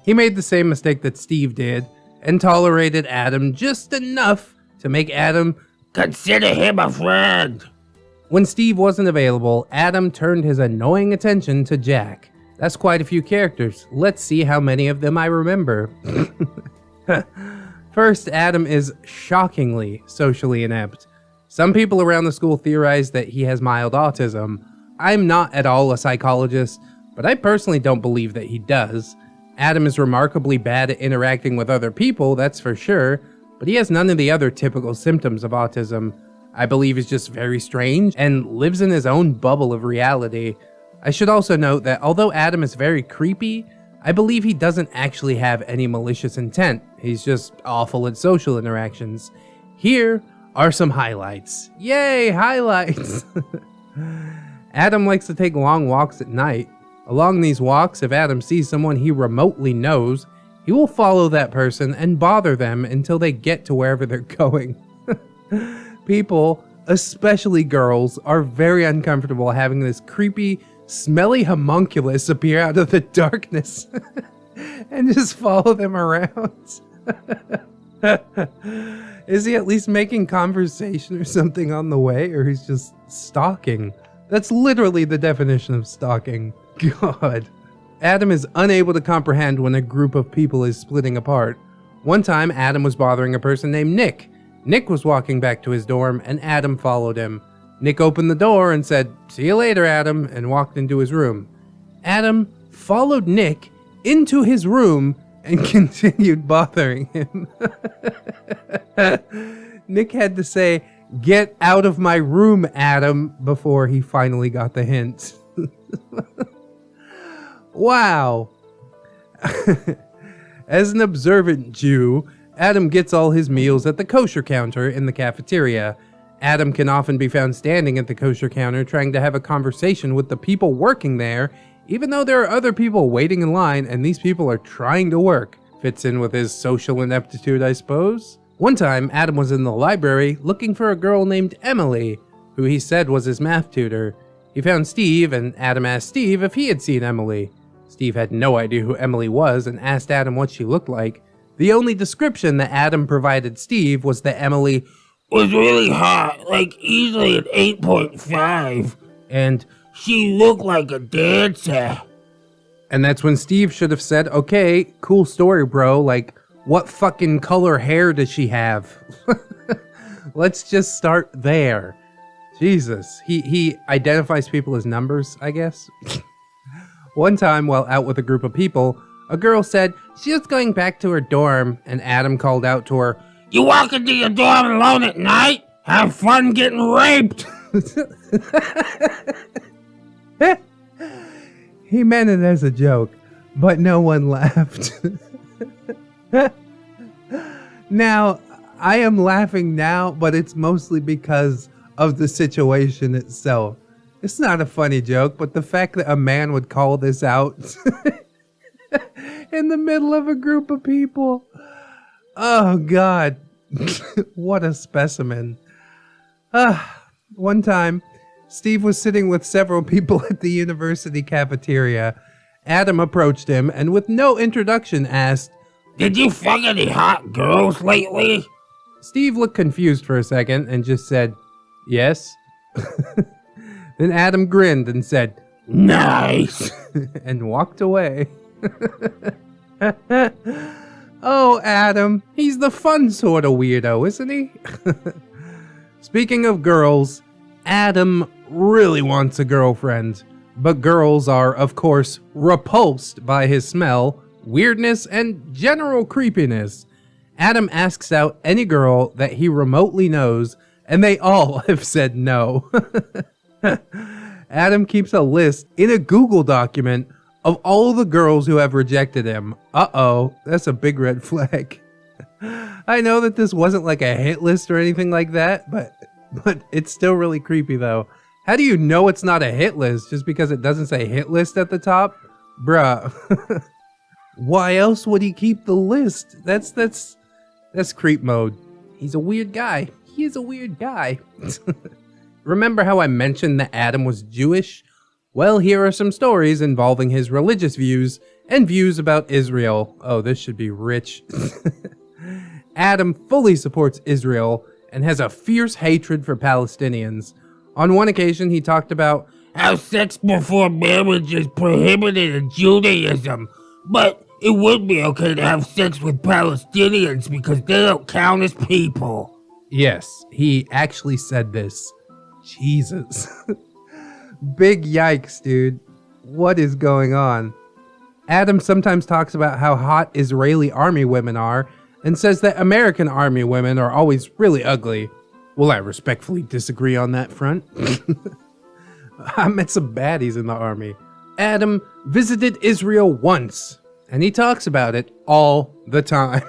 He made the same mistake that Steve did, and tolerated Adam just enough to make Adam Consider him a friend. When Steve wasn't available, Adam turned his annoying attention to Jack. That's quite a few characters. Let's see how many of them I remember. First, Adam is shockingly socially inept. Some people around the school theorize that he has mild autism. I'm not at all a psychologist, but I personally don't believe that he does. Adam is remarkably bad at interacting with other people, that's for sure, but he has none of the other typical symptoms of autism. I believe he's just very strange and lives in his own bubble of reality. I should also note that although Adam is very creepy, I believe he doesn't actually have any malicious intent. He's just awful at social interactions. Here are some highlights. Yay, highlights! Adam likes to take long walks at night. Along these walks, if Adam sees someone he remotely knows, he will follow that person and bother them until they get to wherever they're going. People, especially girls, are very uncomfortable having this creepy, smelly homunculus appear out of the darkness and just follow them around. Is he at least making conversation or something on the way, or he's just stalking? That's literally the definition of stalking. God. Adam is unable to comprehend when a group of people is splitting apart. One time, Adam was bothering a person named Nick. Nick was walking back to his dorm, and Adam followed him. Nick opened the door and said, "See you later, Adam," and walked into his room. Adam followed Nick into his room and continued bothering him. Nick had to say, "Get out of my room, Adam," before he finally got the hint. Wow. As an observant Jew, Adam gets all his meals at the kosher counter in the cafeteria. Adam can often be found standing at the kosher counter trying to have a conversation with the people working there, even though there are other people waiting in line and these people are trying to work. Fits in with his social ineptitude, I suppose. One time, Adam was in the library looking for a girl named Emily, who he said was his math tutor. He found Steve, and Adam asked Steve if he had seen Emily. Steve had no idea who Emily was and asked Adam what she looked like. The only description that Adam provided Steve was that Emily was really hot, like easily an 8.5. And she looked like a dancer. And that's when Steve should have said, "Okay, cool story, bro. Like, what fucking color hair does she have?" Let's just start there. Jesus. He identifies people as numbers, I guess. One time, while out with a group of people, a girl said she was going back to her dorm, and Adam called out to her, "You walk into your dorm alone at night? Have fun getting raped." He meant it as a joke, but no one laughed. Now, I am laughing now, but it's mostly because of the situation itself. It's not a funny joke, but the fact that a man would call this out in the middle of a group of people. Oh, God. What a specimen. One time, Steve was sitting with several people at the university cafeteria. Adam approached him and with no introduction asked, Did you fuck any hot girls lately? Steve looked confused for a second and just said, yes. Then Adam grinned and said, Nice. and walked away. Oh, Adam, he's the fun sort of weirdo, isn't he? Speaking of girls, Adam really wants a girlfriend, but girls are, of course, repulsed by his smell, weirdness, and general creepiness. Adam asks out any girl that he remotely knows, and they all have said no. Adam keeps a list in a Google document of all the girls who have rejected him. Uh-oh, that's a big red flag. I know that this wasn't like a hit list or anything like that, but it's still really creepy though. How do you know it's not a hit list just because it doesn't say hit list at the top? Bruh. Why else would he keep the list? That's creep mode. He's a weird guy. He is a weird guy. Remember how I mentioned that Adam was Jewish? Well, here are some stories involving his religious views and views about Israel. Oh, this should be rich. Adam fully supports Israel and has a fierce hatred for Palestinians. On one occasion, he talked about how sex before marriage is prohibited in Judaism, but it would be okay to have sex with Palestinians because they don't count as people. Yes, he actually said this. Jesus. Big yikes, dude. What is going on? Adam sometimes talks about how hot Israeli army women are and says that American army women are always really ugly. Well, I respectfully disagree on that front. I met some baddies in the army. Adam visited Israel once, and he talks about it all the time.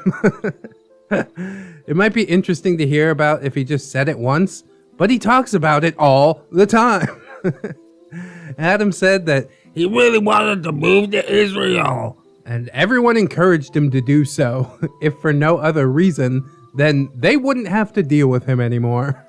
It might be interesting to hear about if he just said it once, but he talks about it all the time. Adam said that he really wanted to move to Israel, and everyone encouraged him to do so, if for no other reason than they wouldn't have to deal with him anymore.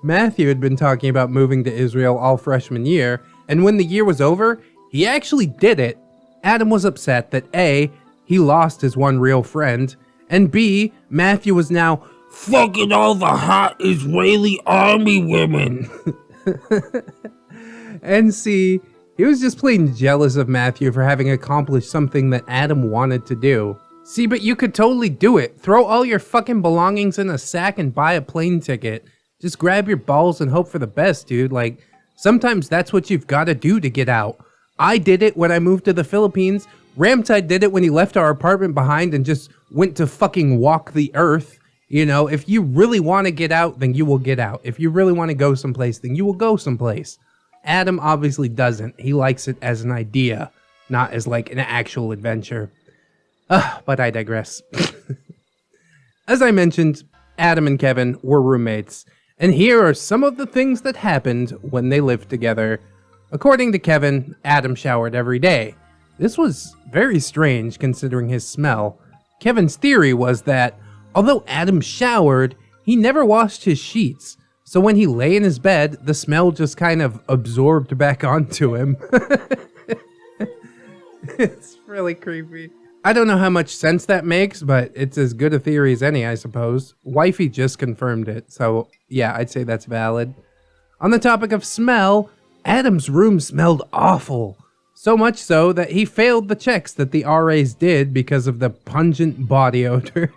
Matthew had been talking about moving to Israel all freshman year, and when the year was over, he actually did it. Adam was upset that A, he lost his one real friend, and B, Matthew was now fucking all the hot Israeli army women. And C, he was just plain jealous of Matthew for having accomplished something that Adam wanted to do. See, but you could totally do it. Throw all your fucking belongings in a sack and buy a plane ticket. Just grab your balls and hope for the best, dude. Like, sometimes that's what you've got to do to get out. I did it when I moved to the Philippines. Ramtide did it when he left our apartment behind and just went to fucking walk the earth. You know, if you really want to get out, then you will get out. If you really want to go someplace, then you will go someplace. Adam obviously doesn't. He likes it as an idea, not as like an actual adventure. But I digress. As I mentioned, Adam and Kevin were roommates, and here are some of the things that happened when they lived together. According to Kevin, Adam showered every day. This was very strange considering his smell. Kevin's theory was that although Adam showered, he never washed his sheets. So when he lay in his bed, the smell just kind of absorbed back onto him. It's really creepy. I don't know how much sense that makes, but it's as good a theory as any, I suppose. Wifey just confirmed it, so yeah, I'd say that's valid. On the topic of smell, Adam's room smelled awful. So much so that he failed the checks that the RAs did because of the pungent body odor.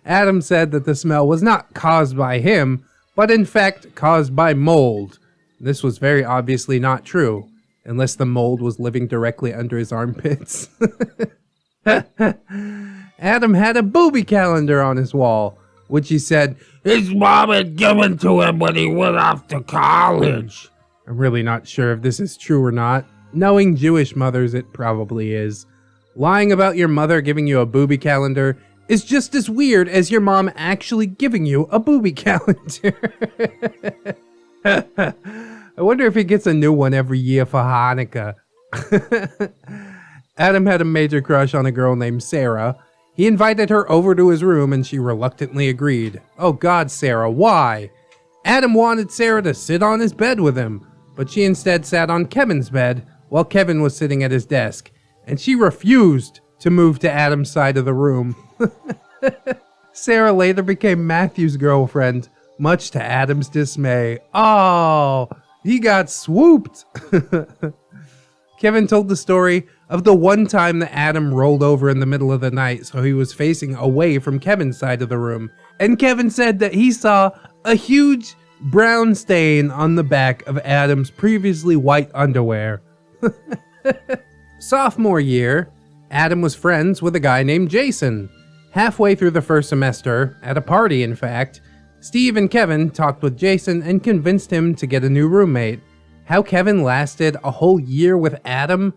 Adam said that the smell was not caused by him, but in fact caused by mold. This was very obviously not true, unless the mold was living directly under his armpits. Adam had a booby calendar on his wall, which he said his mom had given to him when he went off to college. I'm really not sure if this is true or not. Knowing Jewish mothers, it probably is. Lying about your mother giving you a booby calendar is just as weird as your mom actually giving you a booby calendar. I wonder if he gets a new one every year for Hanukkah. Adam had a major crush on a girl named Sarah. He invited her over to his room and she reluctantly agreed. Oh God, Sarah, why? Adam wanted Sarah to sit on his bed with him, but she instead sat on Kevin's bed while Kevin was sitting at his desk. and she refused to move to Adam's side of the room. Sarah later became Matthew's girlfriend, much to Adam's dismay. Oh, he got swooped. Kevin told the story of the one time that Adam rolled over in the middle of the night, so he was facing away from Kevin's side of the room. And Kevin said that he saw a huge brown stain on the back of Adam's previously white underwear. Sophomore year, Adam was friends with a guy named Jason. Halfway through the first semester, at a party in fact, Steve and Kevin talked with Jason and convinced him to get a new roommate. How Kevin lasted a whole year with Adam,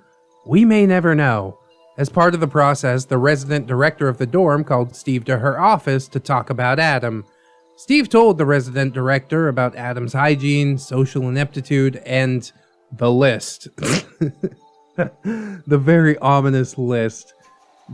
we may never know. As part of the process, the resident director of the dorm called Steve to her office to talk about Adam. Steve told the resident director about Adam's hygiene, social ineptitude, and the list. The very ominous list.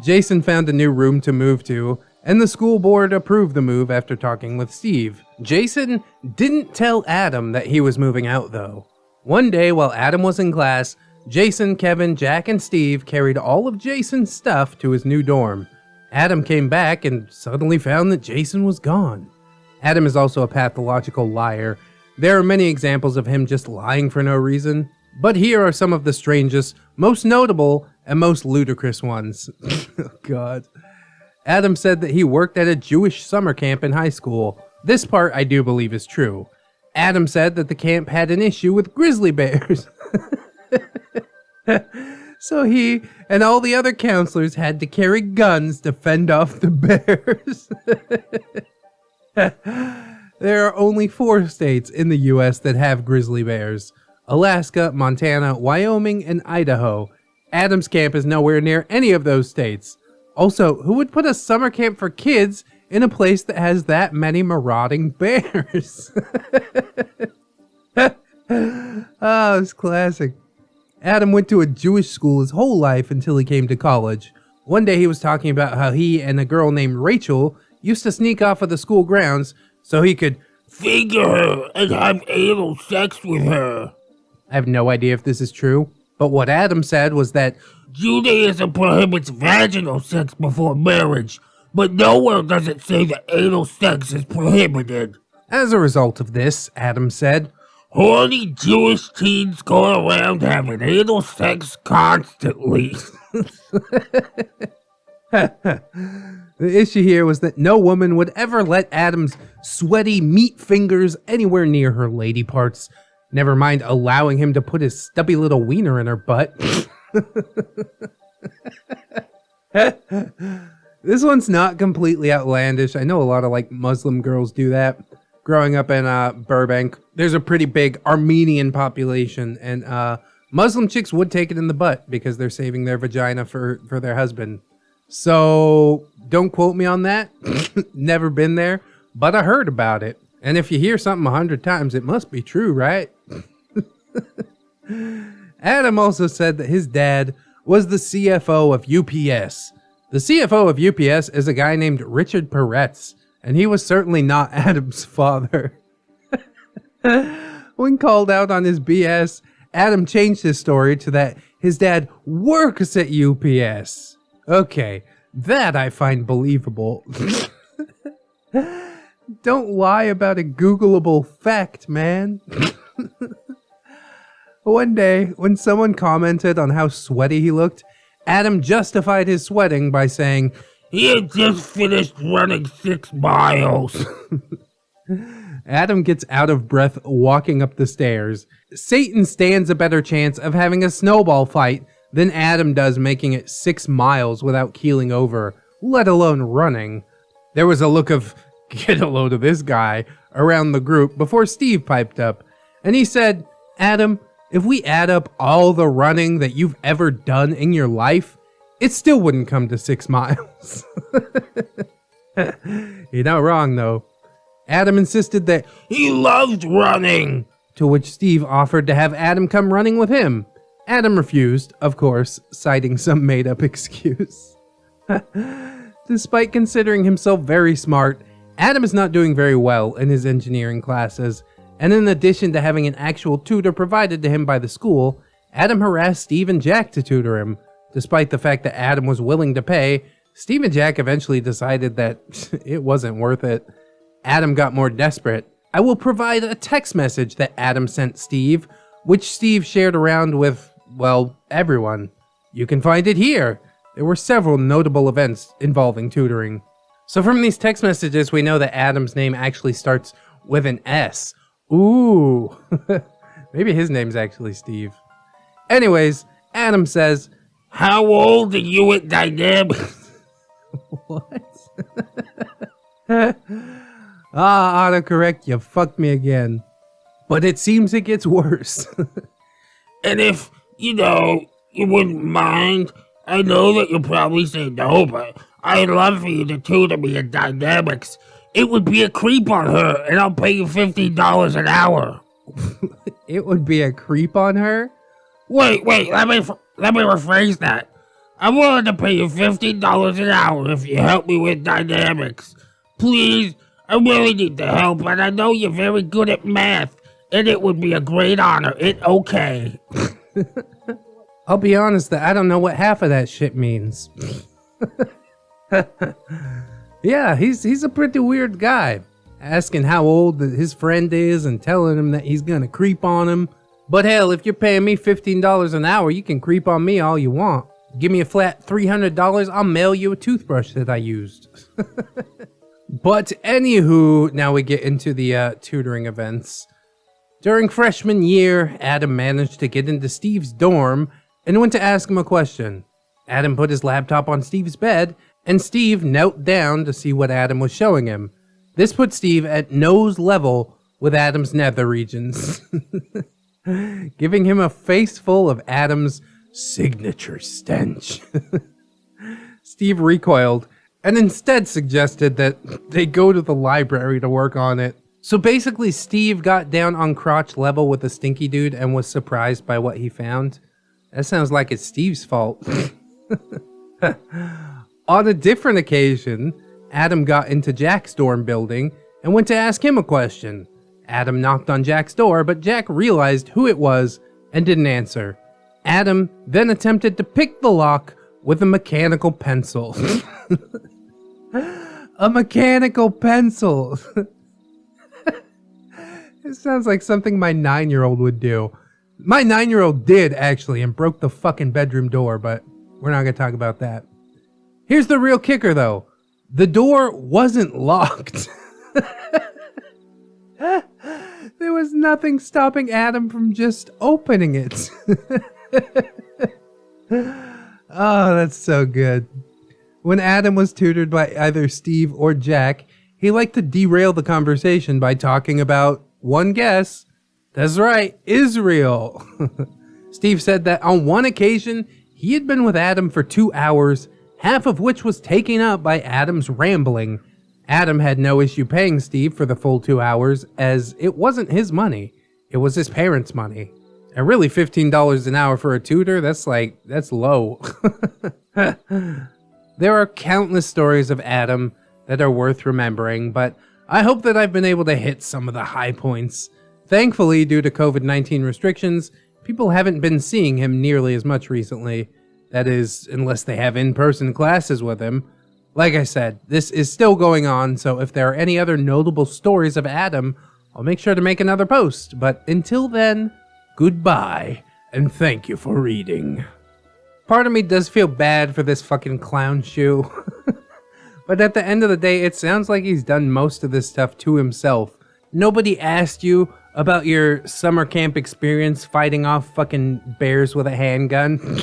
Jason found a new room to move to, and the school board approved the move after talking with Steve. Jason didn't tell Adam that he was moving out, though. One day while Adam was in class, Jason, Kevin, Jack, and Steve carried all of Jason's stuff to his new dorm. Adam came back and suddenly found that Jason was gone. Adam is also a pathological liar. There are many examples of him just lying for no reason, but here are some of the strangest, most notable, and most ludicrous ones. Oh God. Adam said that he worked at a Jewish summer camp in high school. This part I do believe is true. Adam said that the camp had an issue with grizzly bears. So he and all the other counselors had to carry guns to fend off the bears. There are only 4 states in the US that have grizzly bears: Alaska, Montana, Wyoming, and Idaho. Adam's camp is nowhere near any of those states. Also, who would put a summer camp for kids in a place that has that many marauding bears? Oh, it's classic. Adam went to a Jewish school his whole life until he came to college. One day he was talking about how he and a girl named Rachel used to sneak off of the school grounds so he could Finger her and have anal sex with her. I have no idea if this is true, but what Adam said was that Judaism prohibits vaginal sex before marriage, but nowhere does it say that anal sex is prohibited. as a result of this, Adam said, Horny Jewish teens go around having anal sex constantly. The issue here was that no woman would ever let Adam's sweaty meat fingers anywhere near her lady parts, never mind allowing him to put his stubby little wiener in her butt. This one's not completely outlandish. I know a lot of Muslim girls do that. Growing up in Burbank, there's a pretty big Armenian population, and Muslim chicks would take it in the butt because they're saving their vagina for their husband. So don't quote me on that. Never been there, but I heard about it. And if you hear something 100 times, it must be true, right? Adam also said that his dad was the CFO of UPS. The CFO of UPS is a guy named Richard Peretz, and he was certainly not Adam's father. When called out on his BS, Adam changed his story to that his dad works at UPS. Okay, that I find believable. Don't lie about a Googleable fact, man. One day, when someone commented on how sweaty he looked, Adam justified his sweating by saying, He had just finished running 6 miles. Adam gets out of breath walking up the stairs. Satan stands a better chance of having a snowball fight than Adam does making it 6 miles without keeling over, let alone running. There was a look of, get a load of this guy, around the group before Steve piped up, and he said, Adam, if we add up all the running that you've ever done in your life, it still wouldn't come to 6 miles. You're not wrong, though. Adam insisted that He loved running. to which Steve offered to have Adam come running with him. Adam refused, of course, citing some made-up excuse. Despite considering himself very smart, Adam is not doing very well in his engineering classes, and in addition to having an actual tutor provided to him by the school, Adam harassed Steve and Jack to tutor him, Despite the fact that Adam was willing to pay, Steve and Jack eventually decided that it wasn't worth it. Adam got more desperate. I will provide a text message that Adam sent Steve, which Steve shared around with, well, everyone. You can find it here. There were several notable events involving tutoring. So from these text messages, we know that Adam's name actually starts with an S. Ooh, maybe his name's actually Steve. Anyways, Adam says, How old are you at Dynamics? what? Autocorrect, you fucked me again. But it seems it gets worse. And if, you wouldn't mind, I know that you'll probably say no, but I'd love for you to tutor me at Dynamics. It would be a creep on her, and I'll pay you $15 an hour. It would be a creep on her? Wait, let me rephrase that. I'm willing to pay you $15 an hour if you help me with Dynamics. Please, I really need the help, and I know you're very good at math, and it would be a great honor. Okay. I'll be honest that I don't know what half of that shit means. Yeah, he's a pretty weird guy. Asking how old his friend is and telling him that he's gonna creep on him. But hell, if you're paying me $15 an hour, you can creep on me all you want. Give me a flat $300, I'll mail you a toothbrush that I used. But anywho, now we get into the tutoring events. During freshman year, Adam managed to get into Steve's dorm and went to ask him a question. Adam put his laptop on Steve's bed, and Steve knelt down to see what Adam was showing him. This put Steve at nose level with Adam's nether regions, giving him a face full of Adam's signature stench. Steve recoiled and instead suggested that they go to the library to work on it. So basically, Steve got down on crotch level with the stinky dude and was surprised by what he found. That sounds like it's Steve's fault. On a different occasion, Adam got into Jack's dorm building and went to ask him a question. Adam knocked on Jack's door, but Jack realized who it was and didn't answer. Adam then attempted to pick the lock with a mechanical pencil. A mechanical pencil. It sounds like something my 9-year-old would do. My 9-year-old did, actually, and broke the fucking bedroom door, but we're not going to talk about that. Here's the real kicker, though. The door wasn't locked. There was nothing stopping Adam from just opening it. Oh, that's so good. When Adam was tutored by either Steve or Jack, he liked to derail the conversation by talking about, one guess, that's right, Israel. Steve said that on one occasion, he had been with Adam for 2 hours, half of which was taken up by Adam's rambling. Adam had no issue paying Steve for the full 2 hours, as it wasn't his money, it was his parents' money. And really, $15 an hour for a tutor, that's low. There are countless stories of Adam that are worth remembering, but I hope that I've been able to hit some of the high points. Thankfully, due to COVID-19 restrictions, people haven't been seeing him nearly as much recently. That is, unless they have in-person classes with him. Like I said, this is still going on, so if there are any other notable stories of Adam, I'll make sure to make another post. But until then, goodbye, and thank you for reading. Part of me does feel bad for this fucking clown shoe. But at the end of the day, it sounds like he's done most of this stuff to himself. Nobody asked you about your summer camp experience fighting off fucking bears with a handgun.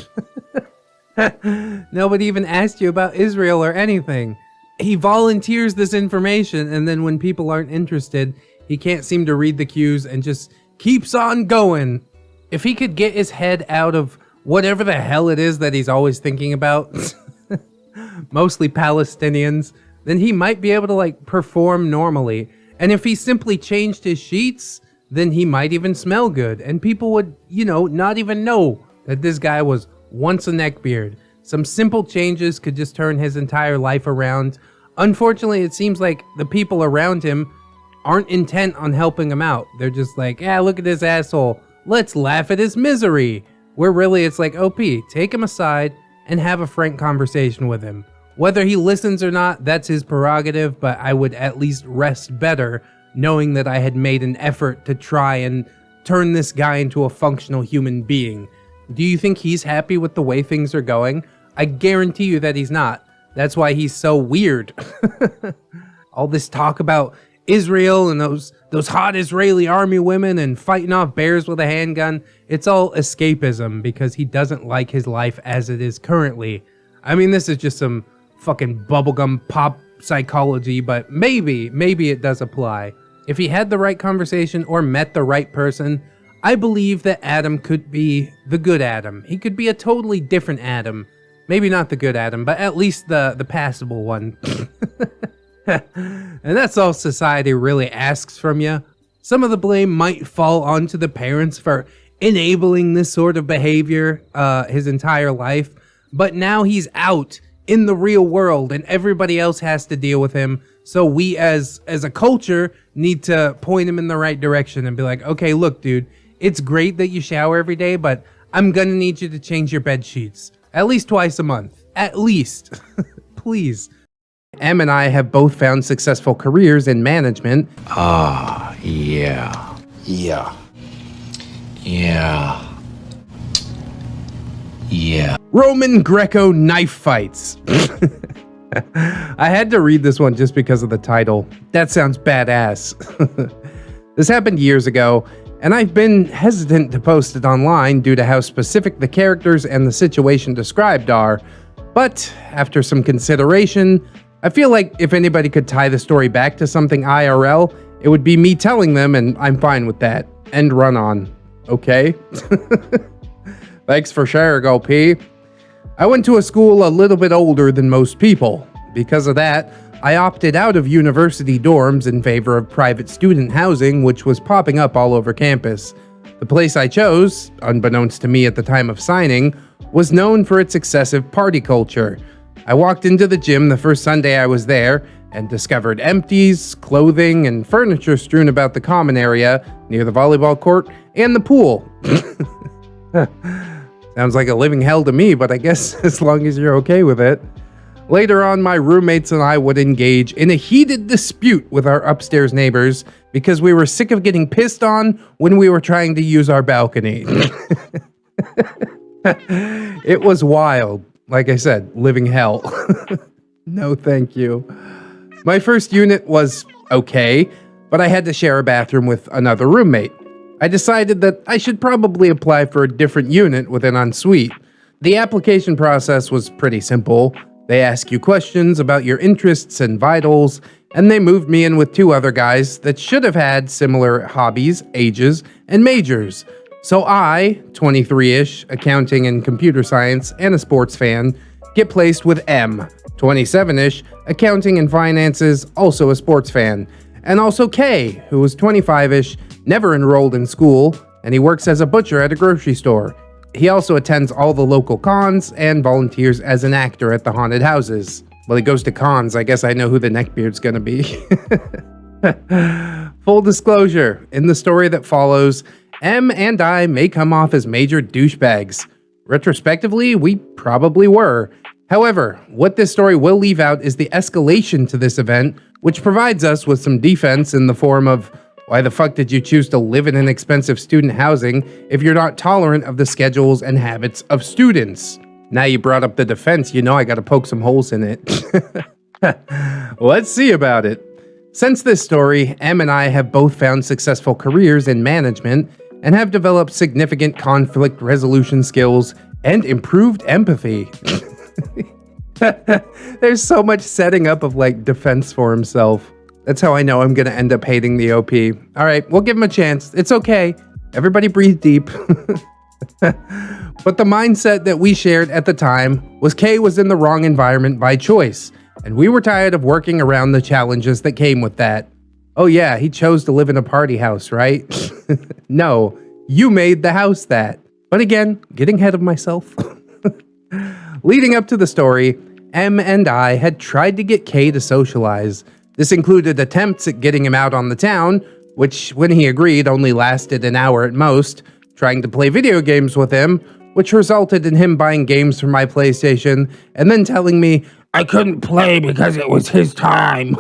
Nobody even asked you about Israel or anything. He volunteers this information, and then when people aren't interested, he can't seem to read the cues and just keeps on going. If he could get his head out of whatever the hell it is that he's always thinking about, mostly Palestinians, then he might be able to perform normally. And if he simply changed his sheets, then he might even smell good, and people would, not even know that this guy was once a neckbeard. Some simple changes could just turn his entire life around. Unfortunately, it seems like the people around him aren't intent on helping him out. They're just like, look at this asshole. Let's laugh at his misery. Where really it's like, OP, take him aside, and have a frank conversation with him. Whether he listens or not, that's his prerogative, but I would at least rest better knowing that I had made an effort to try and turn this guy into a functional human being. Do you think he's happy with the way things are going? I guarantee you that he's not. That's why he's so weird. All this talk about Israel and those hot Israeli army women and fighting off bears with a handgun, it's all escapism because he doesn't like his life as it is currently. I mean, this is just some fucking bubblegum pop psychology, but maybe it does apply. If he had the right conversation or met the right person, I believe that Adam could be the good Adam. He could be a totally different Adam. Maybe not the good Adam, but at least the passable one. And that's all society really asks from you. Some of the blame might fall onto the parents for enabling this sort of behavior his entire life, but now he's out in the real world and everybody else has to deal with him. So we as a culture need to point him in the right direction and be like, okay, look, dude, it's great that you shower every day, but I'm gonna need you to change your bed sheets at least twice a month. At least. Please. Em and I have both found successful careers in management. Yeah. Roman Greco knife fights. I had to read this one just because of the title. That sounds badass. This happened years ago, and I've been hesitant to post it online due to how specific the characters and the situation described are. But after some consideration, I feel like if anybody could tie the story back to something IRL, it would be me telling them, and I'm fine with that. End run on. Okay? Thanks for sharing, OP. I went to a school a little bit older than most people. Because of that, I opted out of university dorms in favor of private student housing, which was popping up all over campus. The place I chose, unbeknownst to me at the time of signing, was known for its excessive party culture. I walked into the gym the first Sunday I was there and discovered empties, clothing, and furniture strewn about the common area near the volleyball court and the pool. Sounds like a living hell to me, but I guess as long as you're okay with it. Later on, my roommates and I would engage in a heated dispute with our upstairs neighbors because we were sick of getting pissed on when we were trying to use our balcony. It was wild. Like I said, living hell. No, thank you. My first unit was okay, but I had to share a bathroom with another roommate. I decided that I should probably apply for a different unit with an ensuite. The application process was pretty simple. They ask you questions about your interests and vitals, and they moved me in with two other guys that should have had similar hobbies, ages, and majors. So I, 23-ish, accounting and computer science, and a sports fan, get placed with M, 27-ish, accounting and finances, also a sports fan, and also K, who was 25-ish, never enrolled in school, and he works as a butcher at a grocery store. He also attends all the local cons and volunteers as an actor at the haunted houses. Well, he goes to cons. I guess I know who the Neckbeard's gonna be. Full disclosure, in the story that follows, M and I may come off as major douchebags. Retrospectively, we probably were. However, what this story will leave out is the escalation to this event, which provides us with some defense in the form of, why the fuck did you choose to live in an expensive student housing if you're not tolerant of the schedules and habits of students? Now you brought up the defense, you know I gotta poke some holes in it. Let's see about it. Since this story, Em and I have both found successful careers in management and have developed significant conflict resolution skills and improved empathy. There's so much setting up of like defense for himself. That's how I know I'm gonna end up hating the OP. Alright, we'll give him a chance. It's okay. Everybody breathe deep. But the mindset that we shared at the time was Kay was in the wrong environment by choice, and we were tired of working around the challenges that came with that. Oh yeah, he chose to live in a party house, right? No, you made the house that. But again, getting ahead of myself. Leading up to the story, Em and I had tried to get Kay to socialize. This included attempts at getting him out on the town, which, when he agreed, only lasted an hour at most, trying to play video games with him, which resulted in him buying games for my PlayStation and then telling me I couldn't play because it was his time.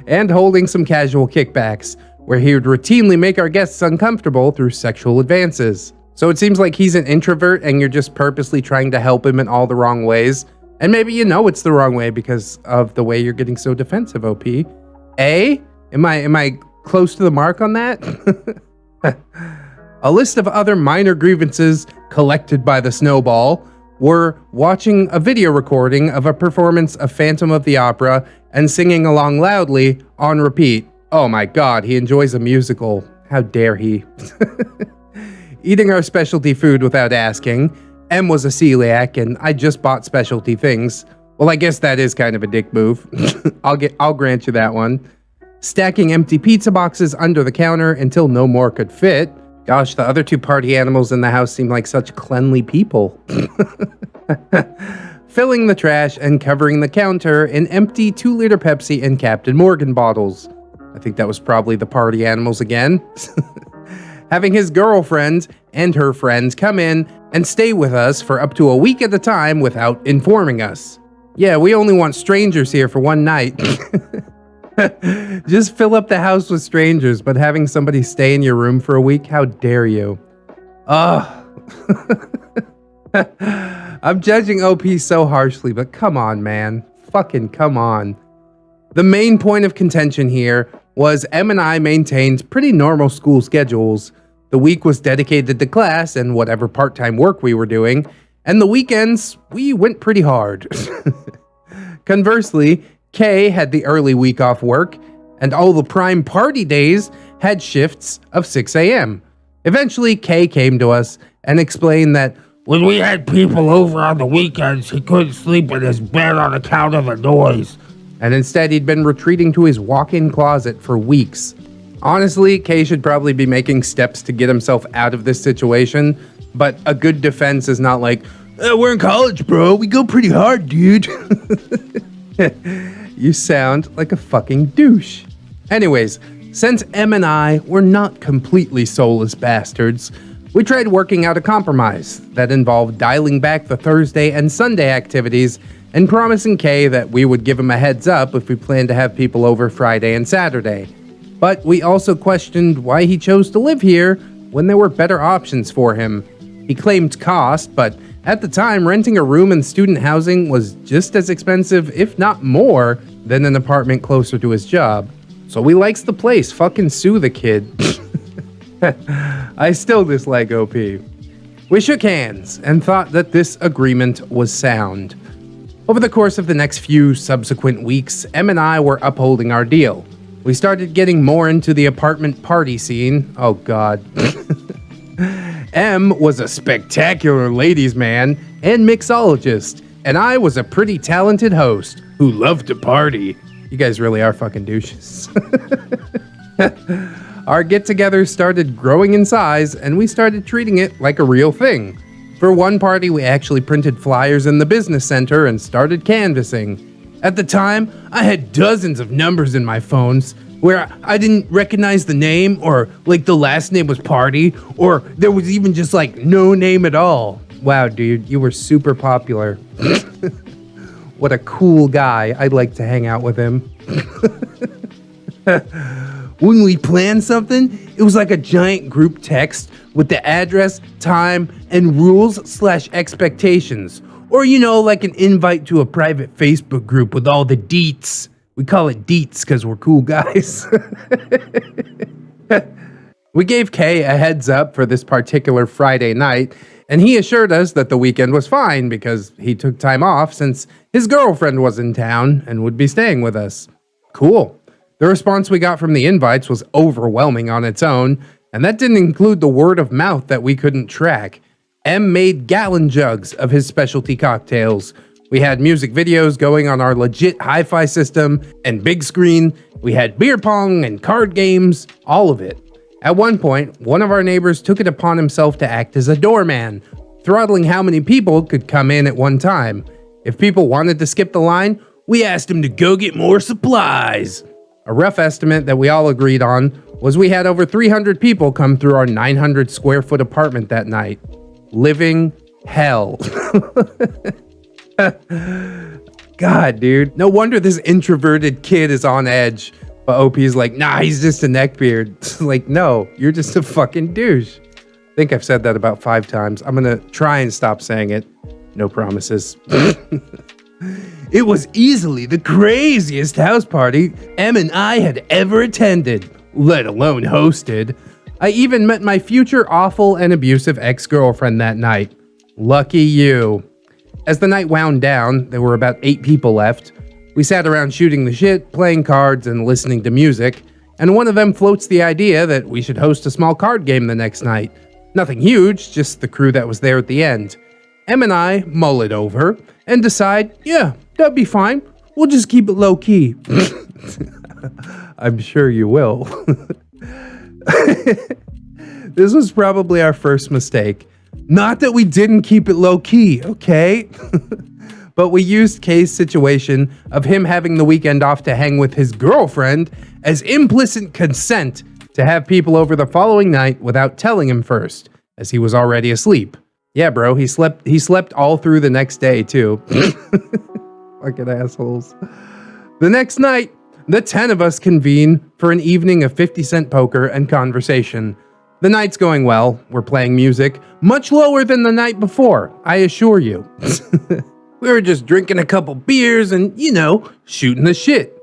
and holding some casual kickbacks, where he would routinely make our guests uncomfortable through sexual advances. So it seems like he's an introvert and you're just purposely trying to help him in all the wrong ways. And maybe you know it's the wrong way because of the way you're getting so defensive, OP. Am I close to the mark on that? A list of other minor grievances collected by the Snowball were watching a video recording of a performance of Phantom of the Opera and singing along loudly on repeat. Oh my god, he enjoys a musical. How dare he? Eating our specialty food without asking. M was a celiac and I just bought specialty things. Well, I guess that is kind of a dick move. I'll grant you that one. Stacking empty pizza boxes under the counter until no more could fit. Gosh, the other two party animals in the house seem like such cleanly people. Filling the trash and covering the counter in empty 2-liter Pepsi and Captain Morgan bottles. I think that was probably the party animals again. Having his girlfriend and her friends come in and stay with us for up to a week at a time without informing us. Yeah, we only want strangers here for one night. Just fill up the house with strangers, but having somebody stay in your room for a week, how dare you? Ugh. I'm judging OP so harshly, but come on, man. Fucking come on. The main point of contention here was M and I maintained pretty normal school schedules. The week was dedicated to class and whatever part-time work we were doing, and the weekends, we went pretty hard. Conversely, Kay had the early week off work, and all the prime party days had shifts of 6 a.m. Eventually, Kay came to us and explained that when we had people over on the weekends, he couldn't sleep in his bed on account of the noise. And instead he'd been retreating to his walk-in closet for weeks. Honestly, Kay should probably be making steps to get himself out of this situation, but a good defense is not like, we're in college, bro. We go pretty hard, dude. You sound like a fucking douche. Anyways, since M and I were not completely soulless bastards, we tried working out a compromise that involved dialing back the Thursday and Sunday activities and promising Kay that we would give him a heads up if we planned to have people over Friday and Saturday. But we also questioned why he chose to live here when there were better options for him. He claimed cost, but at the time, renting a room in student housing was just as expensive, if not more, than an apartment closer to his job. So we likes the place, fucking sue the kid. I still dislike OP. We shook hands and thought that this agreement was sound. Over the course of the next few subsequent weeks, M and I were upholding our deal. We started getting more into the apartment party scene. Oh god. M was a spectacular ladies man and mixologist, and I was a pretty talented host who loved to party. You guys really are fucking douches. Our get-togethers started growing in size, and we started treating it like a real thing. For one party, we actually printed flyers in the business center and started canvassing. At the time, I had dozens of numbers in my phones where I didn't recognize the name, or like the last name was Party, or there was even just like no name at all. Wow, dude, you were super popular. What a cool guy. I'd like to hang out with him. When we planned something, it was like a giant group text with the address, time, and rules/expectations. Or, you know, like an invite to a private Facebook group with all the deets. We call it deets because we're cool guys. We gave Kay a heads up for this particular Friday night, and he assured us that the weekend was fine because he took time off since his girlfriend was in town and would be staying with us. Cool. The response we got from the invites was overwhelming on its own, and that didn't include the word of mouth that we couldn't track. M made gallon jugs of his specialty cocktails. We had music videos going on our legit hi-fi system and big screen. We had beer pong and card games, all of it. At one point, one of our neighbors took it upon himself to act as a doorman, throttling how many people could come in at one time. If people wanted to skip the line, we asked him to go get more supplies. A rough estimate that we all agreed on was we had over 300 people come through our 900 square foot apartment that night. living hell. God, dude. No wonder this introverted kid is on edge. But OP's like, nah, he's just a neckbeard. Like, no, you're just a fucking douche. I think I've said that about 5 times. I'm gonna try and stop saying it. No promises. It was easily the craziest house party Em and I had ever attended, let alone hosted. I even met my future awful and abusive ex-girlfriend that night. Lucky you. As the night wound down, there were about 8 people left. We sat around shooting the shit, playing cards, and listening to music, and one of them floats the idea that we should host a small card game the next night. Nothing huge, just the crew that was there at the end. Em and I mull it over and decide, yeah, that'd be fine. We'll just keep it low-key. I'm sure you will. This was probably our first mistake. Not that we didn't keep it low-key, okay? But we used Kay's situation of him having the weekend off to hang with his girlfriend as implicit consent to have people over the following night without telling him first, as he was already asleep. Yeah, bro, he slept all through the next day, too. Fucking assholes. The next night, the 10 of us convene for an evening of 50-cent poker and conversation. The night's going well. We're playing music, much lower than the night before, I assure you. We were just drinking a couple beers and, shooting the shit.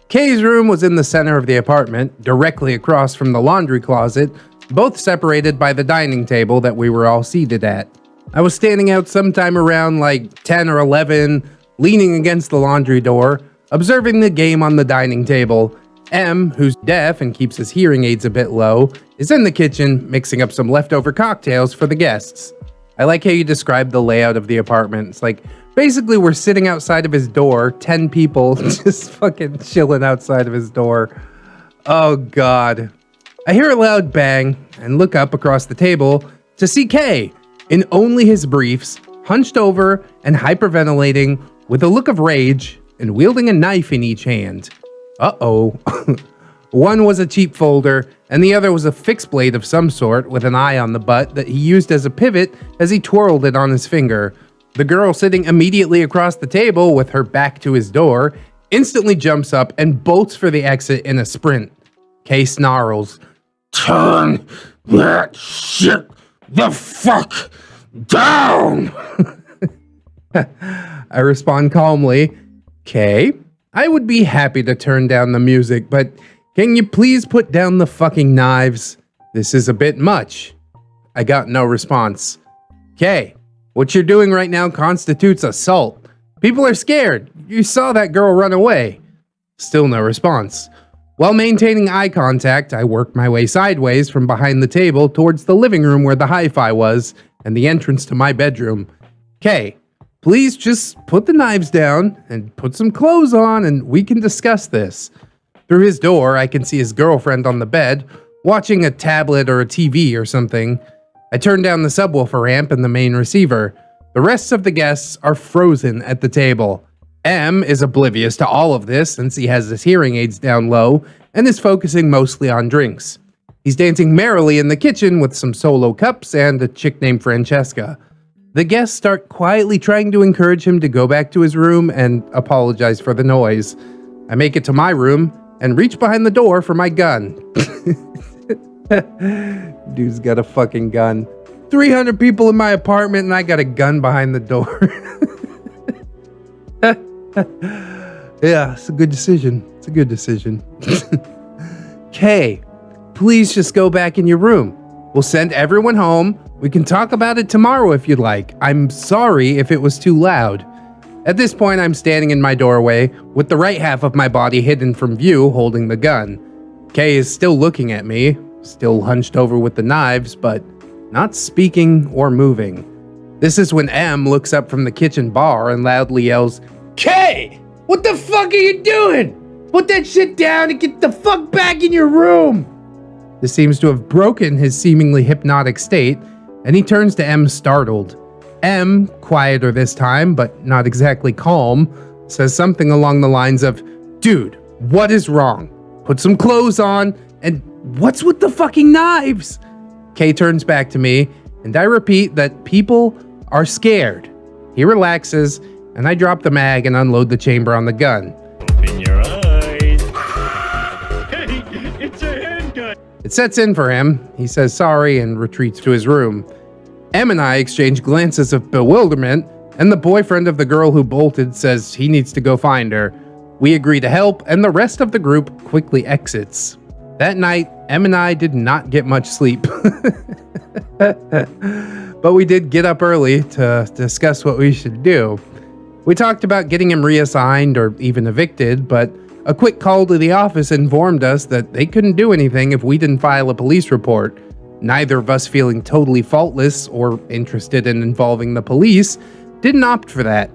Kay's room was in the center of the apartment, directly across from the laundry closet, both separated by the dining table that we were all seated at. I was standing out sometime around like 10 or 11, leaning against the laundry door, observing the game on the dining table. Em, who's deaf and keeps his hearing aids a bit low, is in the kitchen mixing up some leftover cocktails for the guests. I like how you describe the layout of the apartment. It's like, basically we're sitting outside of his door, 10 people just fucking chilling outside of his door. Oh God. I hear a loud bang and look up across the table to see Kay, in only his briefs, hunched over and hyperventilating with a look of rage and wielding a knife in each hand. Uh-oh. One was a cheap folder, and the other was a fixed blade of some sort with an eye on the butt that he used as a pivot as he twirled it on his finger. The girl sitting immediately across the table with her back to his door instantly jumps up and bolts for the exit in a sprint. Kay snarls, Turn that shit the fuck down! I respond calmly, Kay, I would be happy to turn down the music, but can you please put down the fucking knives? This is a bit much. I got no response. Kay, what you're doing right now constitutes assault. People are scared. You saw that girl run away. Still no response. While maintaining eye contact, I worked my way sideways from behind the table towards the living room where the hi-fi was and the entrance to my bedroom. Kay, please just put the knives down and put some clothes on and we can discuss this. Through his door, I can see his girlfriend on the bed, watching a tablet or a TV or something. I turn down the subwoofer amp and the main receiver. The rest of the guests are frozen at the table. M is oblivious to all of this since he has his hearing aids down low and is focusing mostly on drinks. He's dancing merrily in the kitchen with some solo cups and a chick named Francesca. The guests start quietly trying to encourage him to go back to his room and apologize for the noise. I make it to my room and reach behind the door for my gun. Dude's got a fucking gun. 300 people in my apartment and I got a gun behind the door. Yeah, it's a good decision. It's a good decision. Kay, please just go back in your room. We'll send everyone home. We can talk about it tomorrow if you'd like. I'm sorry if it was too loud. At this point, I'm standing in my doorway with the right half of my body hidden from view, holding the gun. Kay is still looking at me, still hunched over with the knives, but not speaking or moving. This is when M looks up from the kitchen bar and loudly yells, Kay! What the fuck are you doing? Put that shit down and get the fuck back in your room! This seems to have broken his seemingly hypnotic state, and he turns to M startled. M, quieter this time, but not exactly calm, says something along the lines of, Dude, what is wrong? Put some clothes on, and what's with the fucking knives? Kay turns back to me, And I repeat that people are scared. He relaxes, and I drop the mag and unload the chamber on the gun. Open your eyes. Hey, it's a handgun. It sets in for him. He says sorry and retreats to his room. Em and I exchange glances of bewilderment, and the boyfriend of the girl who bolted says he needs to go find her. We agree to help, and the rest of the group quickly exits. That night, Em and I did not get much sleep. But we did get up early to discuss what we should do. We talked about getting him reassigned or even evicted, but a quick call to the office informed us that they couldn't do anything if we didn't file a police report. Neither of us, feeling totally faultless or interested in involving the police, didn't opt for that.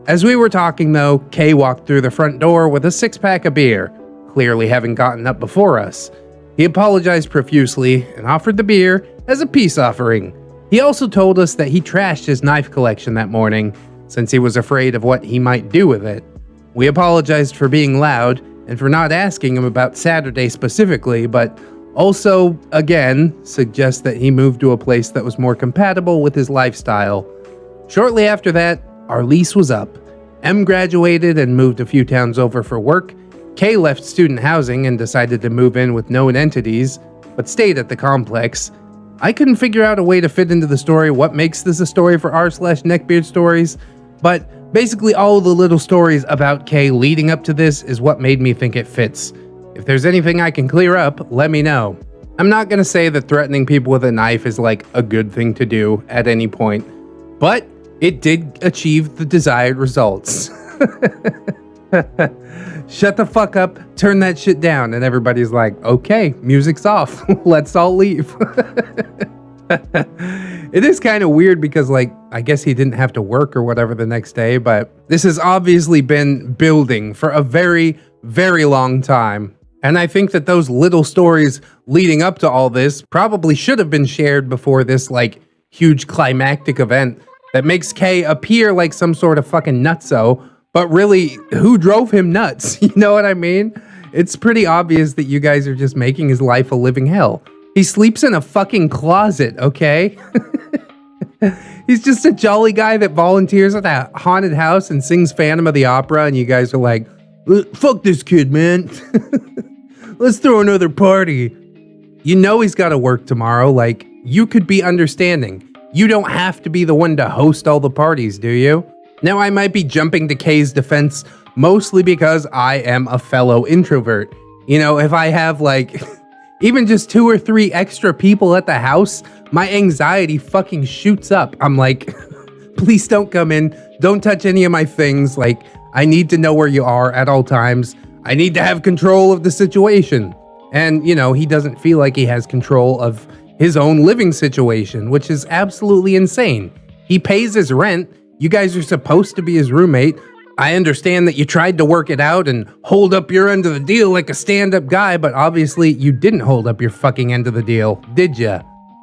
As we were talking though, Kay walked through the front door with a 6-pack of beer, clearly having gotten up before us. He apologized profusely and offered the beer as a peace offering. He also told us that he trashed his knife collection that morning, since he was afraid of what he might do with it. We apologized for being loud and for not asking him about Saturday specifically, but also, again, suggest that he move to a place that was more compatible with his lifestyle. Shortly after that, our lease was up. Em graduated and moved a few towns over for work. Kay left student housing and decided to move in with known entities, but stayed at the complex. I couldn't figure out a way to fit into the story what makes this a story for r/NeckbeardStories, but basically all of the little stories about Kay leading up to this is what made me think it fits. If there's anything I can clear up, let me know. I'm not gonna say that threatening people with a knife is like a good thing to do at any point, but it did achieve the desired results. Shut the fuck up, turn that shit down, and everybody's like, okay, music's off, let's all leave. It is kind of weird because, like, I guess he didn't have to work or whatever the next day, but this has obviously been building for a very, very long time. And I think that those little stories leading up to all this probably should have been shared before this, like, huge climactic event that makes Kay appear like some sort of fucking nutso, but really, who drove him nuts? You know what I mean? It's pretty obvious that you guys are just making his life a living hell. He sleeps in a fucking closet, okay? He's just a jolly guy that volunteers at a haunted house and sings Phantom of the Opera, and you guys are like, fuck this kid, man. Let's throw another party. You know he's got to work tomorrow. Like, you could be understanding. You don't have to be the one to host all the parties, do you? Now, I might be jumping to Kay's defense mostly because I am a fellow introvert. You know, if I have like even just 2 or 3 extra people at the house, my anxiety fucking shoots up. I'm like, please don't come in. Don't touch any of my things. Like, I need to know where you are at all times. I need to have control of the situation. And, you know, he doesn't feel like he has control of his own living situation, which is absolutely insane. He pays his rent. You guys are supposed to be his roommate. I understand that you tried to work it out and hold up your end of the deal like a stand-up guy, but obviously you didn't hold up your fucking end of the deal, did ya?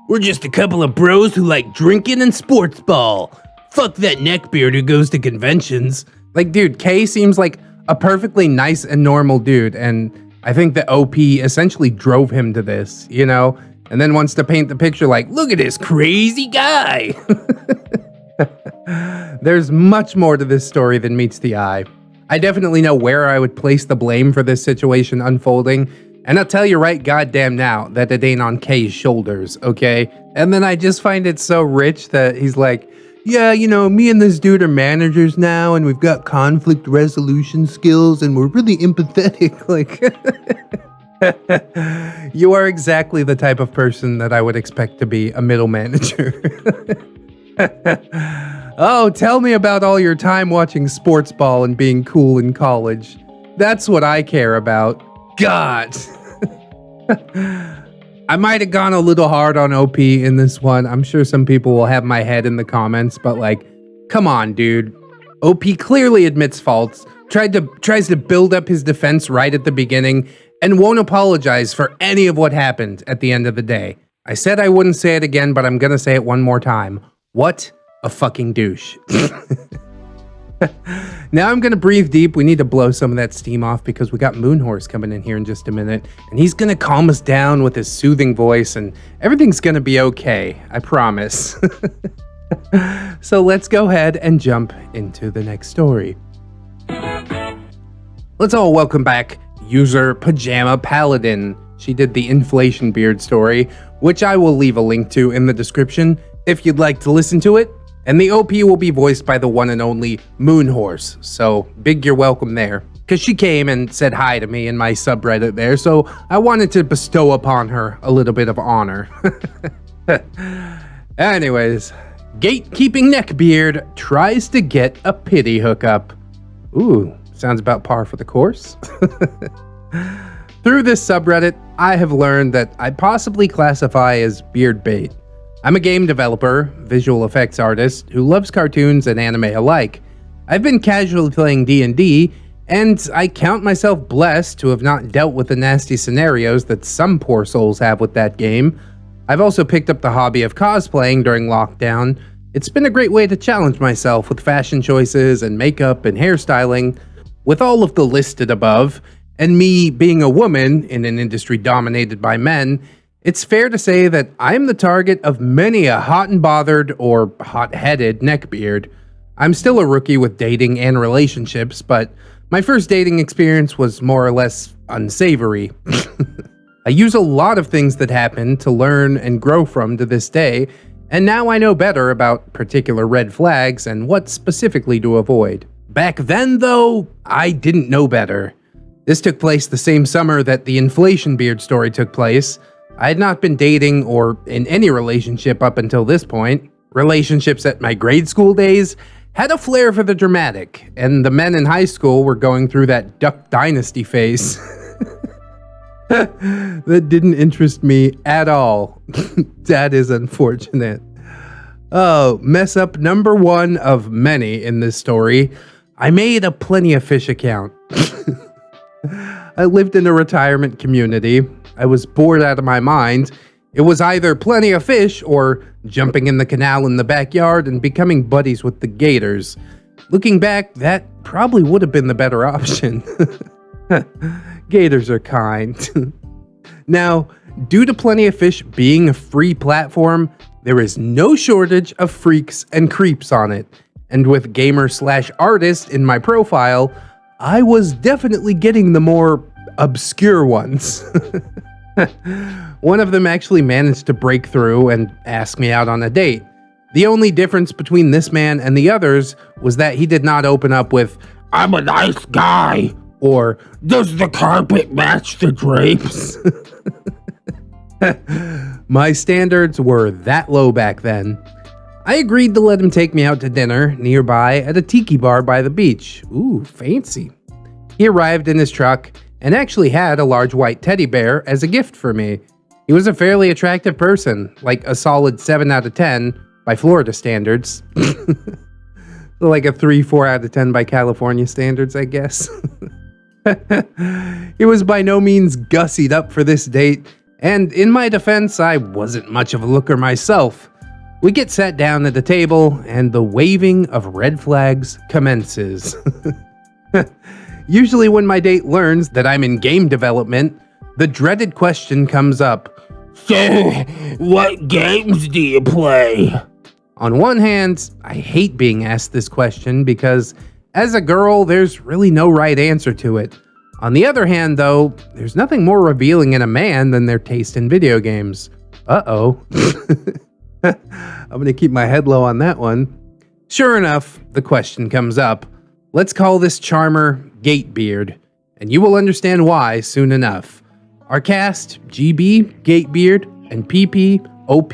We're just a couple of bros who like drinking and sports ball. Fuck that neckbeard who goes to conventions. Like, dude, Kay seems like a perfectly nice and normal dude, and I think that OP essentially drove him to this, you know? And then wants to paint the picture like, look at this crazy guy. There's much more to this story than meets the eye. I definitely know where I would place the blame for this situation unfolding, and I'll tell you right goddamn now that it ain't on Kay's shoulders, okay? And then I just find it so rich that he's like, yeah, you know, me and this dude are managers now, and we've got conflict resolution skills, and we're really empathetic. Like, you are exactly the type of person that I would expect to be a middle manager. Oh, tell me about all your time watching sports ball and being cool in college. That's what I care about. God. I might have gone a little hard on OP in this one. I'm sure some people will have my head in the comments, but like, come on, dude. OP clearly admits faults, tries to build up his defense right at the beginning, and won't apologize for any of what happened at the end of the day. I said I wouldn't say it again, but I'm gonna say it one more time. What a fucking douche. Now I'm going to breathe deep. We need to blow some of that steam off because we got Moonhorse coming in here in just a minute. And he's going to calm us down with his soothing voice and everything's going to be okay. I promise. So let's go ahead and jump into the next story. Let's all welcome back user Pajama Paladin. She did the inflation beard story, which I will leave a link to in the description if you'd like to listen to it. And the OP will be voiced by the one and only Moonhorse. So big you're welcome there. Because she came and said hi to me in my subreddit there, so I wanted to bestow upon her a little bit of honor. Anyways, gatekeeping neckbeard tries to get a pity hookup. Ooh, sounds about par for the course. Through this subreddit, I have learned that I possibly classify as beard bait. I'm a game developer, visual effects artist, who loves cartoons and anime alike. I've been casually playing D&D, and I count myself blessed to have not dealt with the nasty scenarios that some poor souls have with that game. I've also picked up the hobby of cosplaying during lockdown. It's been a great way to challenge myself with fashion choices and makeup and hairstyling. With all of the listed above, and me being a woman in an industry dominated by men, it's fair to say that I'm the target of many a hot and bothered or hot-headed neckbeard. I'm still a rookie with dating and relationships, but my first dating experience was more or less unsavory. I use a lot of things that happened to learn and grow from to this day, and now I know better about particular red flags and what specifically to avoid. Back then, though, I didn't know better. This took place the same summer that the inflation beard story took place. I had not been dating or in any relationship up until this point. Relationships at my grade school days had a flair for the dramatic, and the men in high school were going through that Duck Dynasty phase. That didn't interest me at all. That is unfortunate. Oh, mess up number one of many in this story. I made a Plenty of Fish account. I lived in a retirement community. I was bored out of my mind. It was either Plenty of Fish or jumping in the canal in the backyard and becoming buddies with the gators. Looking back, that probably would have been the better option. Gators are kind. Now, due to Plenty of Fish being a free platform, there is no shortage of freaks and creeps on it. And with gamer/artist in my profile, I was definitely getting the more obscure ones. One of them actually managed to break through and ask me out on a date. The only difference between this man and the others was that he did not open up with, I'm a nice guy. or Does the carpet match the drapes? my standards were that low back then. I agreed to let him take me out to dinner nearby at a tiki bar by the beach. Ooh, fancy. He arrived in his truck and actually had a large white teddy bear as a gift for me. He was a fairly attractive person, like a solid 7 out of 10 by Florida standards. Like a 3-4 out of 10 by California standards, I guess. He was by no means gussied up for this date, and in my defense, I wasn't much of a looker myself. We get sat down at the table, and the waving of red flags commences. Usually when my date learns that I'm in game development, the dreaded question comes up. So, what games do you play? On one hand, I hate being asked this question because, as a girl, there's really no right answer to it. On the other hand, though, there's nothing more revealing in a man than their taste in video games. Uh-oh. I'm gonna keep my head low on that one. Sure enough, the question comes up. Let's call this charmer Gatebeard, and you will understand why soon enough. Our cast, GB, Gatebeard, and PP, OP,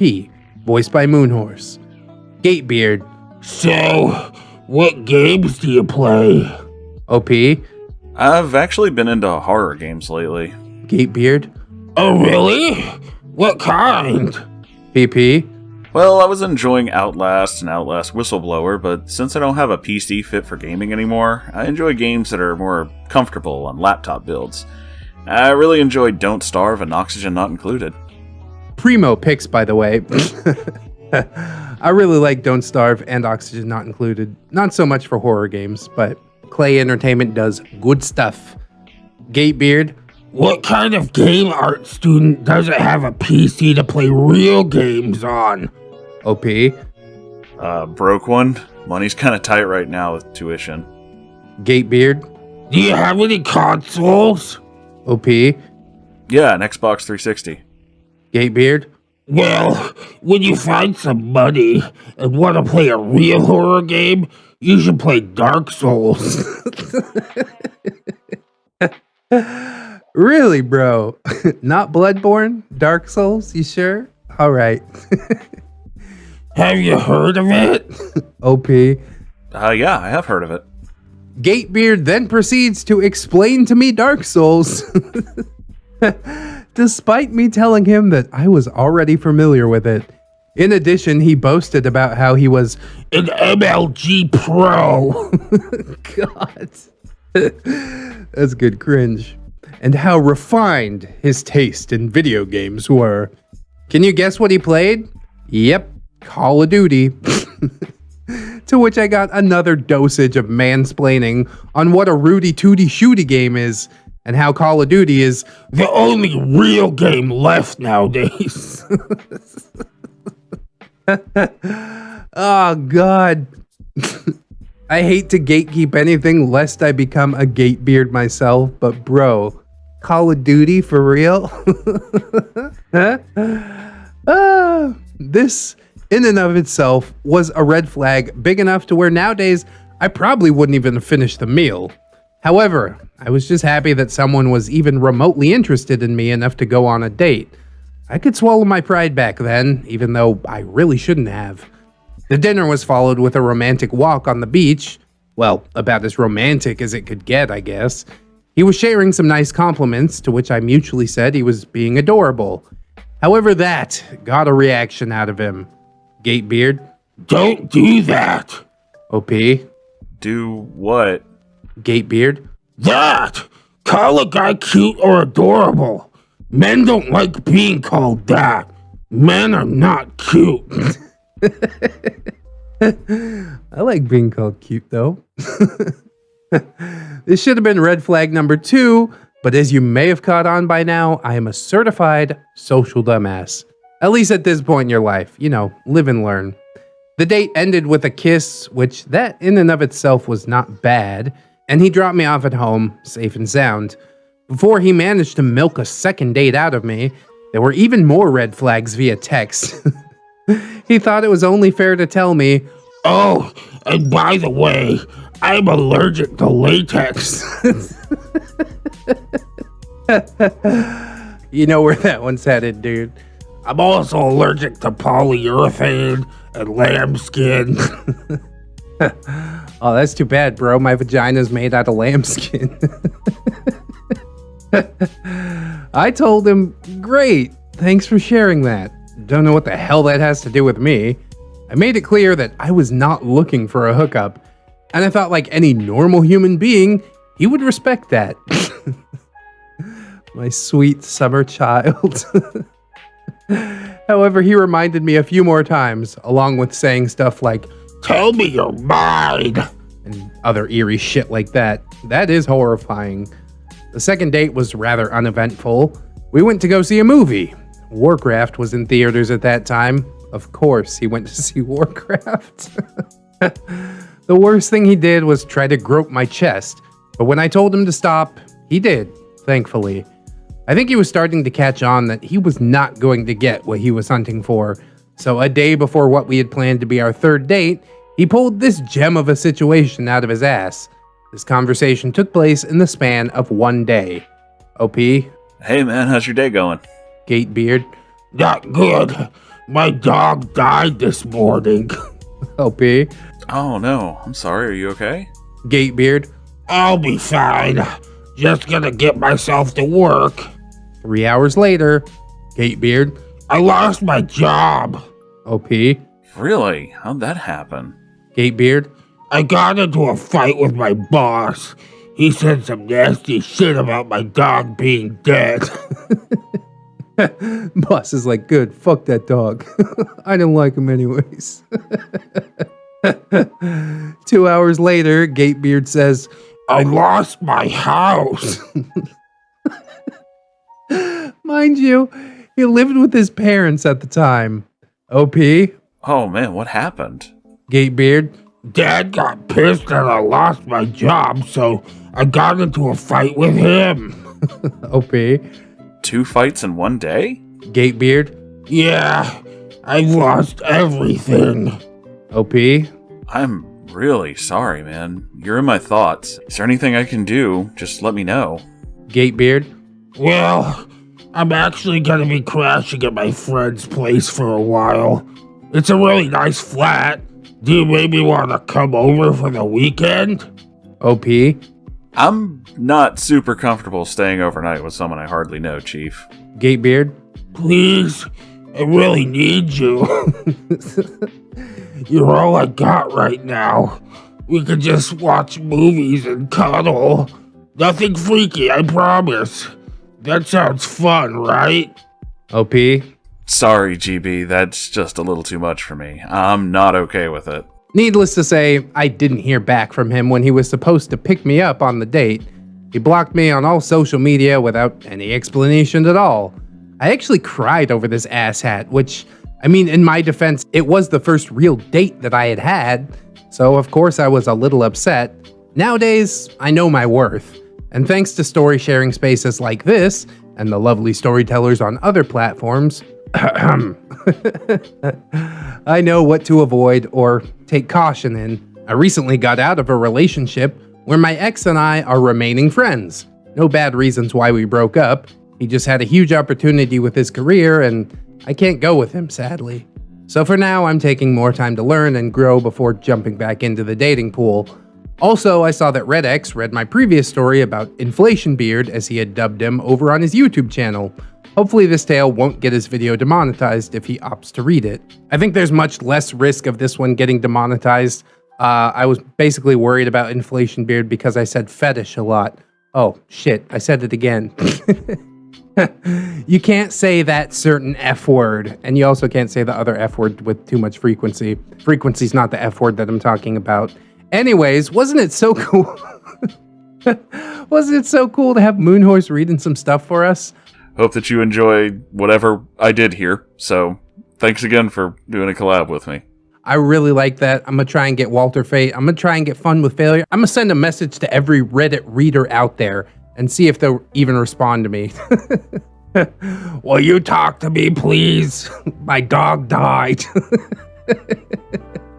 voiced by Moonhorse. Gatebeard. So, what games do you play? OP. I've actually been into horror games lately. Gatebeard. Oh, really? What kind? PP. Well, I was enjoying Outlast and Outlast Whistleblower, but since I don't have a PC fit for gaming anymore, I enjoy games that are more comfortable on laptop builds. I really enjoyed Don't Starve and Oxygen Not Included. Primo picks, by the way. I really like Don't Starve and Oxygen Not Included. Not so much for horror games, but Clay Entertainment does good stuff. Gatebeard, What kind of game art student doesn't have a PC to play real games on? OP, Broke one. Money's kind of tight right now with tuition. Gatebeard, Do you have any consoles? OP, Yeah, an Xbox 360. Gatebeard, Well, when you find some money and want to play a real horror game, you should play Dark Souls. Really, bro? Not Bloodborne? Dark Souls? You sure? All right. Have you heard of it? OP. Yeah, I have heard of it. Gatebeard then proceeds to explain to me Dark Souls, despite me telling him that I was already familiar with it. In addition, he boasted about how he was An MLG Pro. God. That's good cringe. And how refined his taste in video games were. Can you guess what he played? Yep, Call of Duty. To which I got another dosage of mansplaining on what a Rudy Tooty Shooty game is and how Call of Duty is The only real game left nowadays. oh God. I hate to gatekeep anything lest I become a gatebeard myself, but bro, Call of Duty for real? This in and of itself was a red flag big enough to where nowadays I probably wouldn't even finish the meal. However, I was just happy that someone was even remotely interested in me enough to go on a date. I could swallow my pride back then, even though I really shouldn't have. The dinner was followed with a romantic walk on the beach. Well, about as romantic as it could get, I guess. He was sharing some nice compliments, to which I mutually said he was being adorable. However, that got a reaction out of him. Gatebeard, Don't do that. OP, Do what? Gatebeard, That! Call a guy cute or adorable. Men don't like being called that. Men are not cute. I like being called cute though. This should have been red flag number 2, but as you may have caught on by now, I am a certified social dumbass. At least at this point in your life, you know, live and learn. The date ended with a kiss, which that in and of itself was not bad, and he dropped me off at home, safe and sound. Before he managed to milk a second date out of me, there were even more red flags via text. He thought it was only fair to tell me, Oh, and by the way, I'm allergic to latex. you know where that one's headed, dude. I'm also allergic to polyurethane and lambskin. Oh, that's too bad, bro. My vagina's made out of lambskin. I told him, great, thanks for sharing that. Don't know what the hell that has to do with me. I made it clear that I was not looking for a hookup, and I thought like any normal human being, he would respect that. My sweet summer child. However, he reminded me a few more times, along with saying stuff like, Tell me you're mine. and other eerie shit like that. That is horrifying. The second date was rather uneventful. We went to go see a movie. Warcraft was in theaters at that time. Of course, he went to see Warcraft. The worst thing he did was try to grope my chest, but when I told him to stop, he did, thankfully. I think he was starting to catch on that he was not going to get what he was hunting for, so a day before what we had planned to be our third date, he pulled this gem of a situation out of his ass. This conversation took place in the span of one day. OP, Hey man, how's your day going? Gatebeard, Not good. My dog died this morning. OP, Oh no, I'm sorry, are you okay? Gatebeard. I'll be fine. Just gonna get myself to work. 3 hours later, Gatebeard, I lost my job. OP, Really? How'd that happen? Gatebeard, I got into a fight with my boss. He said some nasty shit about my dog being dead. Boss is like, good, fuck that dog. I didn't like him anyways. 2 hours later, Gatebeard says, I lost my house. mind you, he lived with his parents at the time. OP, Oh man, what happened? Gatebeard, Dad got pissed that I lost my job, so I got into a fight with him. OP, 2 fights in one day? Gatebeard, Yeah, I lost everything. OP, I'm really sorry, man. You're in my thoughts. Is there anything I can do? Just let me know. Gatebeard, Well, I'm actually gonna be crashing at my friend's place for a while. It's a really nice flat. Do you maybe want to come over for the weekend? OP, I'm not super comfortable staying overnight with someone I hardly know, Chief. Gatebeard, Please, I really need you. You're all I got right now. We could just watch movies and cuddle. Nothing freaky, I promise. That sounds fun, right? OP, Sorry, GB, that's just a little too much for me. I'm not okay with it. Needless to say, I didn't hear back from him when he was supposed to pick me up on the date. He blocked me on all social media without any explanation at all. I actually cried over this asshat, which, I mean, in my defense, it was the first real date that I had had, so of course I was a little upset. Nowadays, I know my worth, and thanks to story sharing spaces like this, and the lovely storytellers on other platforms, I know what to avoid or take caution in. I recently got out of a relationship where my ex and I are remaining friends. No bad reasons why we broke up. He just had a huge opportunity with his career and I can't go with him, sadly. So for now, I'm taking more time to learn and grow before jumping back into the dating pool. Also, I saw that ReddX read my previous story about Inflation Beard, as he had dubbed him, over on his YouTube channel. Hopefully this tale won't get his video demonetized if he opts to read it. I think there's much less risk of this one getting demonetized. I was basically worried about Inflation Beard because I said fetish a lot. Oh, shit, I said it again. You can't say that certain F word, and you also can't say the other F word with too much frequency. Frequency's not the F word that I'm talking about. Anyways, wasn't it so cool? Wasn't it so cool to have Moonhorse reading some stuff for us? Hope that you enjoyed whatever I did here, so thanks again for doing a collab with me. I really like that. I'm gonna try and get Walter Fate. I'm gonna try and get Fun with Failure. I'm gonna send a message to every Reddit reader out there and see if they'll even respond to me. Will you talk to me, please? My dog died.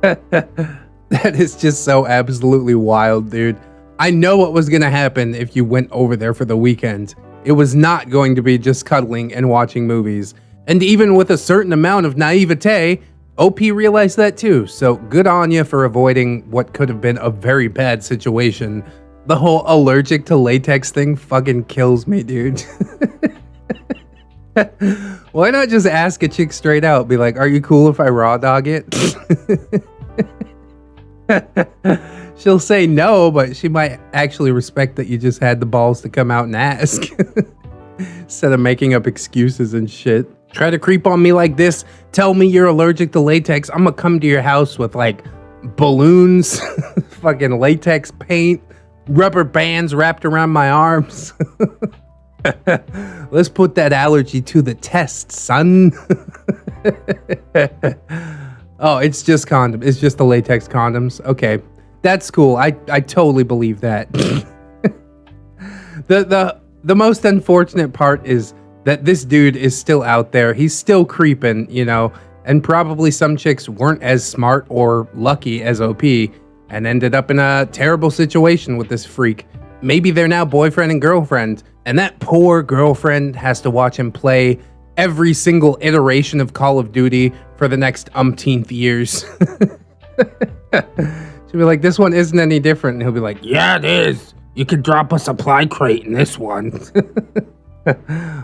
That is just so absolutely wild, dude. I know what was gonna happen if you went over there for the weekend. It was not going to be just cuddling and watching movies. And even with a certain amount of naivete, OP realized that too, so good on you for avoiding what could have been a very bad situation. The whole allergic to latex thing fucking kills me, dude. Why not just ask a chick straight out? Be like, are you cool if I raw dog it? She'll say no, but she might actually respect that you just had the balls to come out and ask. Instead of making up excuses and shit. Try to creep on me like this, tell me you're allergic to latex, I'm gonna come to your house with like balloons, fucking latex paint, rubber bands wrapped around my arms. Let's put that allergy to the test, son. Oh, it's just condom. It's just the latex condoms. Okay, that's cool. I totally believe that. The most unfortunate part is that this dude is still out there. He's still creeping, you know, and probably some chicks weren't as smart or lucky as OP and ended up in a terrible situation with this freak. Maybe they're now boyfriend and girlfriend, and that poor girlfriend has to watch him play every single iteration of Call of Duty for the next umpteenth years. She'll be like, this one isn't any different. And he'll be like, Yeah, it is. You could drop a supply crate in this one.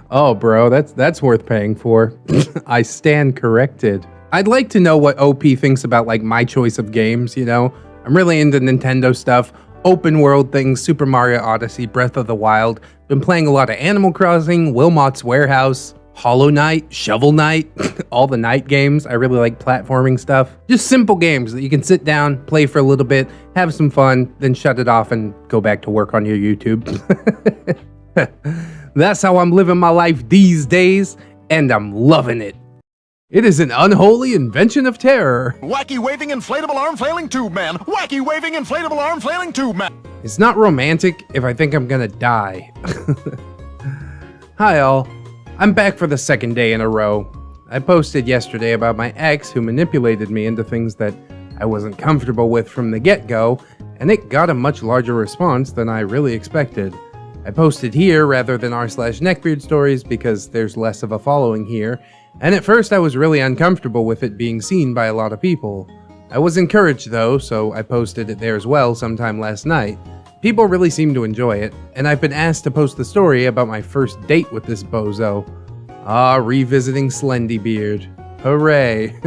oh, bro, that's worth paying for. I stand corrected. I'd like to know what OP thinks about like my choice of games, you know? I'm really into Nintendo stuff, open world things, Super Mario Odyssey, Breath of the Wild. Been playing a lot of Animal Crossing, Wilmot's Warehouse, Hollow Knight, Shovel Knight, all the Knight games. I really like platforming stuff. Just simple games that you can sit down, play for a little bit, have some fun, then shut it off and go back to work on your YouTube. That's how I'm living my life these days, and I'm loving it. It is an unholy invention of terror. Wacky waving inflatable arm flailing tube man. Wacky waving inflatable arm flailing tube man. It's not romantic if I think I'm gonna die. Hi all. I'm back for the second day in a row. I posted yesterday about my ex who manipulated me into things that I wasn't comfortable with from the get-go, and it got a much larger response than I really expected. I posted here rather than r/neckbeardstories because there's less of a following here, and at first I was really uncomfortable with it being seen by a lot of people. I was encouraged though, so I posted it there as well sometime last night. People really seem to enjoy it, and I've been asked to post the story about my first date with this bozo. Revisiting Slendybeard. Hooray!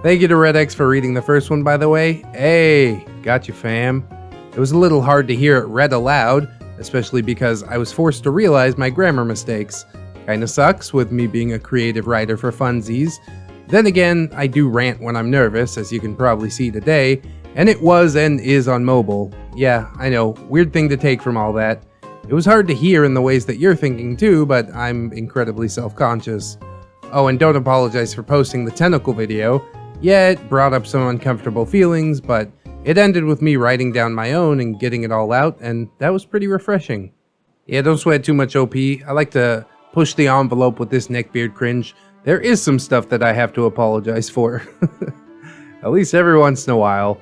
Thank you to ReddX for reading the first one, by the way. Hey, got you fam. It was a little hard to hear it read aloud, especially because I was forced to realize my grammar mistakes. Kinda sucks with me being a creative writer for funsies. Then again, I do rant when I'm nervous, as you can probably see today, and it was and is on mobile. Yeah, I know, weird thing to take from all that. It was hard to hear in the ways that you're thinking too, but I'm incredibly self-conscious. Oh, and don't apologize for posting the tentacle video. Yeah, it brought up some uncomfortable feelings, but it ended with me writing down my own and getting it all out, and that was pretty refreshing. Yeah, don't sweat too much, OP. I like to push the envelope with this neckbeard cringe. There is some stuff that I have to apologize for. At least every once in a while.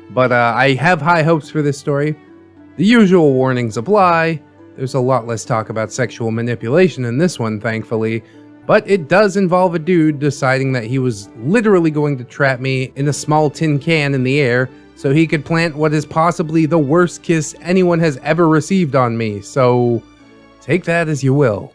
But I have high hopes for this story. The usual warnings apply. There's a lot less talk about sexual manipulation in this one, thankfully. But it does involve a dude deciding that he was literally going to trap me in a small tin can in the air so he could plant what is possibly the worst kiss anyone has ever received on me. So take that as you will.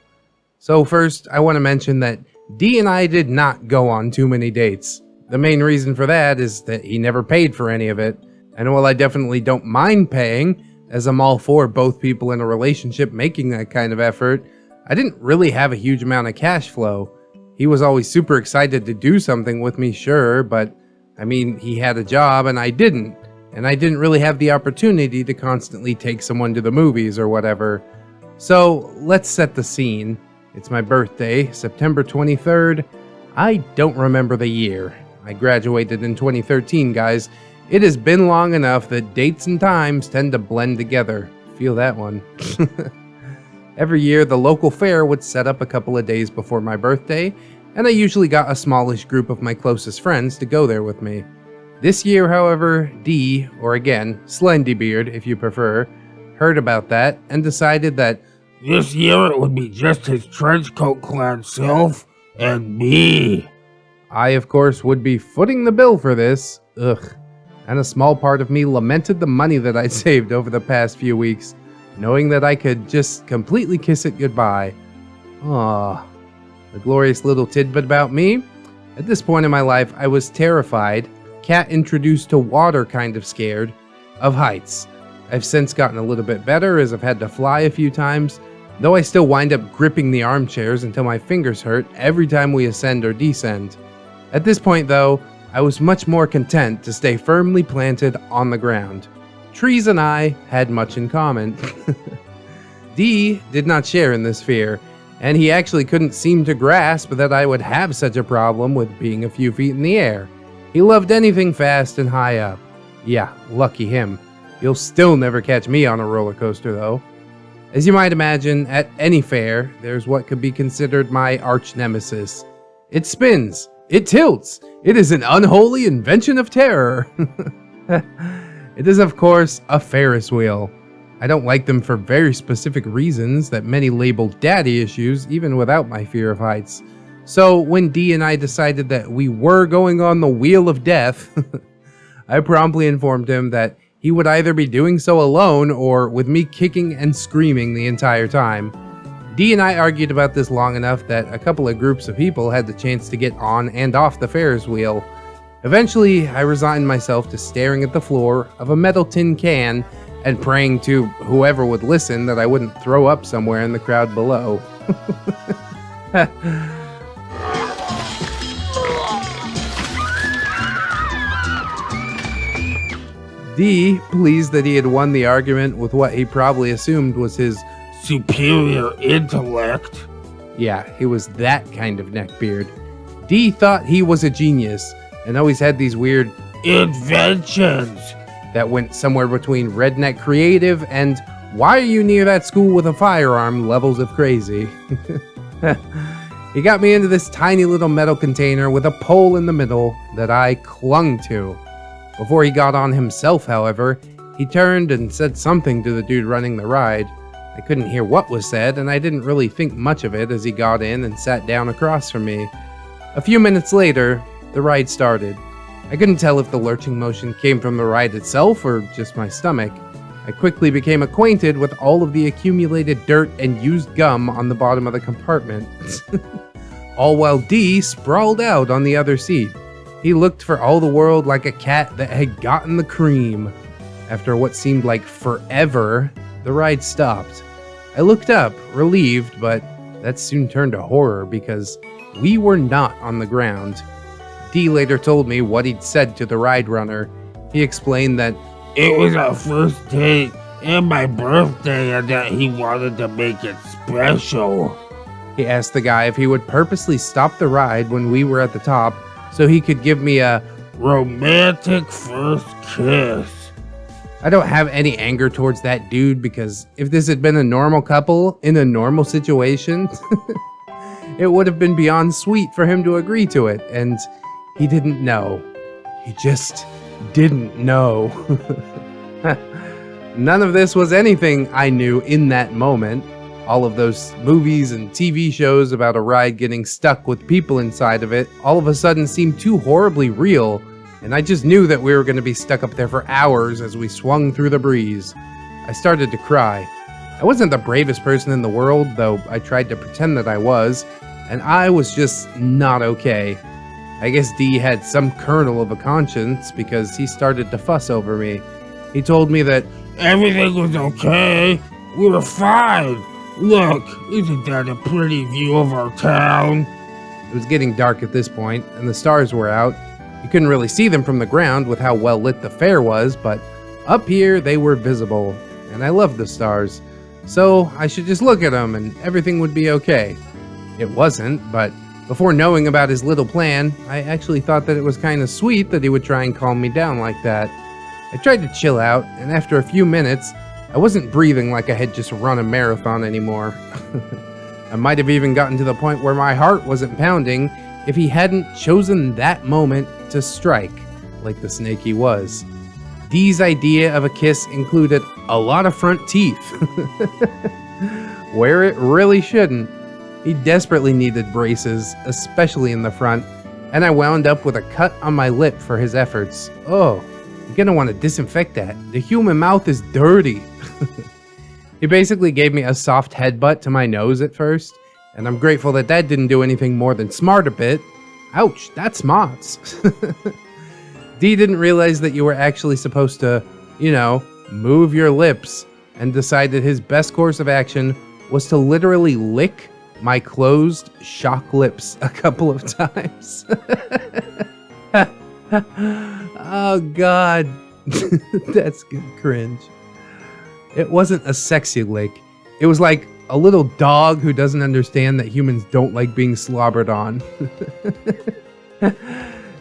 So first, I want to mention that D and I did not go on too many dates. The main reason for that is that he never paid for any of it. And while I definitely don't mind paying, as I'm all for both people in a relationship making that kind of effort, I didn't really have a huge amount of cash flow. He was always super excited to do something with me, sure, but I mean, he had a job and I didn't. And I didn't really have the opportunity to constantly take someone to the movies or whatever. So let's set the scene. It's my birthday, September 23rd. I don't remember the year. I graduated in 2013, guys. It has been long enough that dates and times tend to blend together. Feel that one. Every year, the local fair would set up a couple of days before my birthday, and I usually got a smallish group of my closest friends to go there with me. This year, however, D, or again, Slendybeard if you prefer, heard about that and decided that This year it would be just his trenchcoat-clad self and me. I, of course, would be footing the bill for this. Ugh. And a small part of me lamented the money that I saved over the past few weeks, knowing that I could just completely kiss it goodbye. Aww. A glorious little tidbit about me. At this point in my life, I was terrified, cat introduced to water kind of scared, of heights. I've since gotten a little bit better as I've had to fly a few times, though I still wind up gripping the armchairs until my fingers hurt every time we ascend or descend. At this point though, I was much more content to stay firmly planted on the ground. Trees and I had much in common. D did not share in this fear, and he actually couldn't seem to grasp that I would have such a problem with being a few feet in the air. He loved anything fast and high up. Yeah, lucky him. You'll still never catch me on a roller coaster though. As you might imagine, at any fair, there's what could be considered my arch nemesis. It spins. It tilts. It is an unholy invention of terror. It is, of course, a Ferris wheel. I don't like them for very specific reasons that many label daddy issues, even without my fear of heights. So when D and I decided that we were going on the wheel of death, I promptly informed him that he would either be doing so alone or with me kicking and screaming the entire time. D and I argued about this long enough that a couple of groups of people had the chance to get on and off the Ferris wheel. Eventually, I resigned myself to staring at the floor of a metal tin can and praying to whoever would listen that I wouldn't throw up somewhere in the crowd below. D, pleased that he had won the argument with what he probably assumed was his superior intellect. Yeah, he was that kind of neckbeard. D thought he was a genius and always had these weird inventions that went somewhere between redneck creative and why are you near that school with a firearm levels of crazy. He got me into this tiny little metal container with a pole in the middle that I clung to. Before he got on himself, however, he turned and said something to the dude running the ride. I couldn't hear what was said, and I didn't really think much of it as he got in and sat down across from me. A few minutes later, the ride started. I couldn't tell if the lurching motion came from the ride itself or just my stomach. I quickly became acquainted with all of the accumulated dirt and used gum on the bottom of the compartment. All while D sprawled out on the other seat. He looked for all the world like a cat that had gotten the cream. After what seemed like forever, the ride stopped. I looked up, relieved, but that soon turned to horror because we were not on the ground. D later told me what he'd said to the ride runner. He explained that it was our first date and my birthday and that he wanted to make it special. He asked the guy if he would purposely stop the ride when we were at the top so he could give me a romantic first kiss. I don't have any anger towards that dude because if this had been a normal couple in a normal situation, it would have been beyond sweet for him to agree to it, and he didn't know. He just didn't know. None of this was anything I knew in that moment. All of those movies and TV shows about a ride getting stuck with people inside of it all of a sudden seemed too horribly real, and I just knew that we were going to be stuck up there for hours as we swung through the breeze. I started to cry. I wasn't the bravest person in the world, though I tried to pretend that I was, and I was just not okay. I guess D had some kernel of a conscience because he started to fuss over me. He told me that everything was okay. We were fine. Look, isn't that a pretty view of our town? It was getting dark at this point, and the stars were out. You couldn't really see them from the ground with how well lit the fair was, but up here they were visible, and I loved the stars. So I should just look at them and everything would be okay. It wasn't, but before knowing about his little plan, I actually thought that it was kind of sweet that he would try and calm me down like that. I tried to chill out, and after a few minutes, I wasn't breathing like I had just run a marathon anymore. I might have even gotten to the point where my heart wasn't pounding if he hadn't chosen that moment to strike, like the snake he was. Dee's idea of a kiss included a lot of front teeth, where it really shouldn't. He desperately needed braces, especially in the front, and I wound up with a cut on my lip for his efforts. Oh, you're gonna want to disinfect that. The human mouth is dirty. He basically gave me a soft headbutt to my nose at first, and I'm grateful that that didn't do anything more than smart a bit. Ouch, that smarts. D didn't realize that you were actually supposed to, move your lips, and decided his best course of action was to literally lick my closed shock lips a couple of times. Oh God, that's good cringe. It wasn't a sexy lick. It was like a little dog who doesn't understand that humans don't like being slobbered on.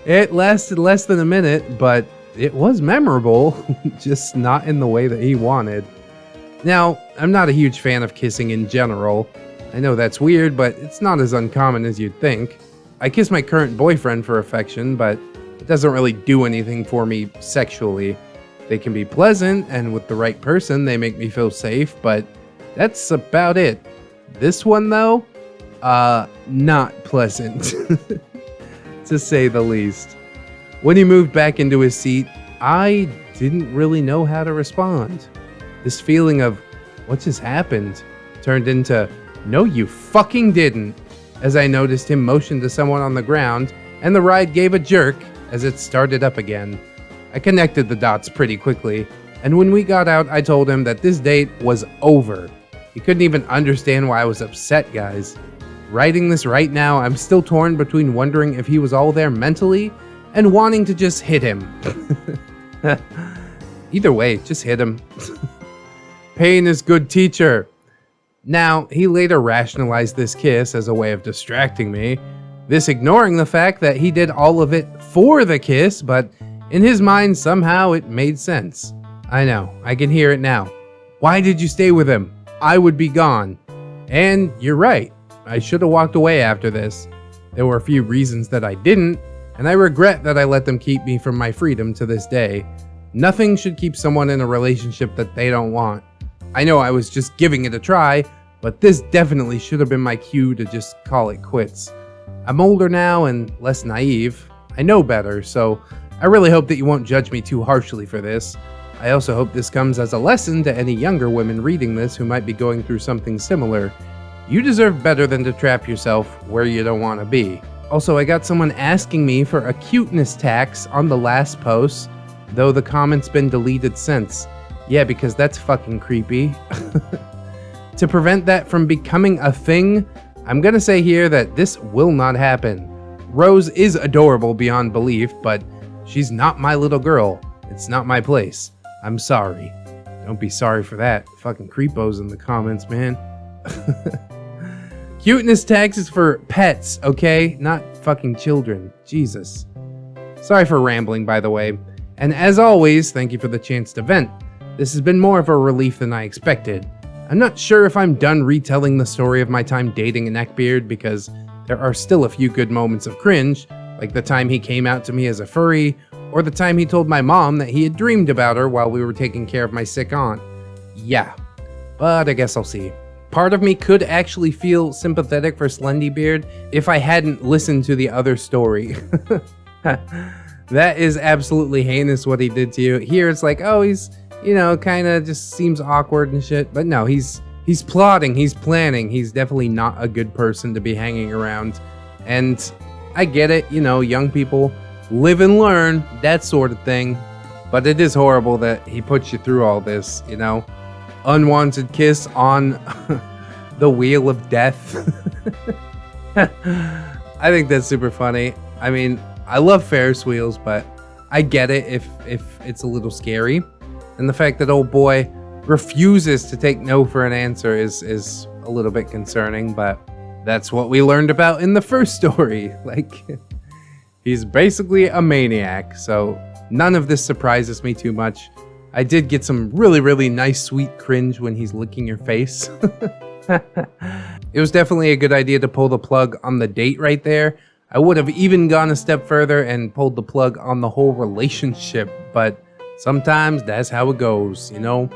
It lasted less than a minute, but it was memorable, just not in the way that he wanted. Now, I'm not a huge fan of kissing in general. I know that's weird, but it's not as uncommon as you'd think. I kiss my current boyfriend for affection, but it doesn't really do anything for me sexually. They can be pleasant, and with the right person, they make me feel safe, but that's about it. This one, though, not pleasant, to say the least. When he moved back into his seat, I didn't really know how to respond. This feeling of, what just happened, turned into, no you fucking didn't, as I noticed him motion to someone on the ground, and the ride gave a jerk as it started up again. I connected the dots pretty quickly, and when we got out, I told him that this date was over. He couldn't even understand why I was upset, guys. Writing this right now, I'm still torn between wondering if he was all there mentally and wanting to just hit him. Either way, just hit him. Pain is good teacher. Now, he later rationalized this kiss as a way of distracting me, this ignoring the fact that he did all of it for the kiss, but in his mind, somehow it made sense. I know, I can hear it now. Why did you stay with him? I would be gone. And you're right, I should have walked away after this. There were a few reasons that I didn't, and I regret that I let them keep me from my freedom to this day. Nothing should keep someone in a relationship that they don't want. I know I was just giving it a try, but this definitely should have been my cue to just call it quits. I'm older now and less naive. I know better, so I really hope that you won't judge me too harshly for this. I also hope this comes as a lesson to any younger women reading this who might be going through something similar. You deserve better than to trap yourself where you don't want to be. Also, I got someone asking me for a cuteness tax on the last post, though the comment's been deleted since. Yeah, because that's fucking creepy. To prevent that from becoming a thing, I'm gonna say here that this will not happen. Rose is adorable beyond belief, but she's not my little girl. It's not my place. I'm sorry. Don't be sorry for that. Fucking creepos in the comments, man. Cuteness tax is for pets, okay? Not fucking children. Jesus. Sorry for rambling, by the way. And as always, thank you for the chance to vent. This has been more of a relief than I expected. I'm not sure if I'm done retelling the story of my time dating a neckbeard because there are still a few good moments of cringe, like the time he came out to me as a furry, or the time he told my mom that he had dreamed about her while we were taking care of my sick aunt. Yeah, but I guess I'll see. Part of me could actually feel sympathetic for Slendybeard if I hadn't listened to the other story. That is absolutely heinous what he did to you. Here it's like, oh, he's, you know, kind of just seems awkward and shit. But no, he's plotting, he's planning. He's definitely not a good person to be hanging around. And I get it, you know, young people live and learn, that sort of thing. But it is horrible that he puts you through all this, you know. Unwanted kiss on the wheel of death. I think that's super funny. I mean, I love Ferris wheels, but I get it if it's a little scary. And the fact that old boy refuses to take no for an answer is a little bit concerning, but that's what we learned about in the first story. Like, he's basically a maniac, so none of this surprises me too much. I did get some really, really nice, sweet cringe when he's licking your face. It was definitely a good idea to pull the plug on the date right there. I would have even gone a step further and pulled the plug on the whole relationship, but sometimes that's how it goes, you know?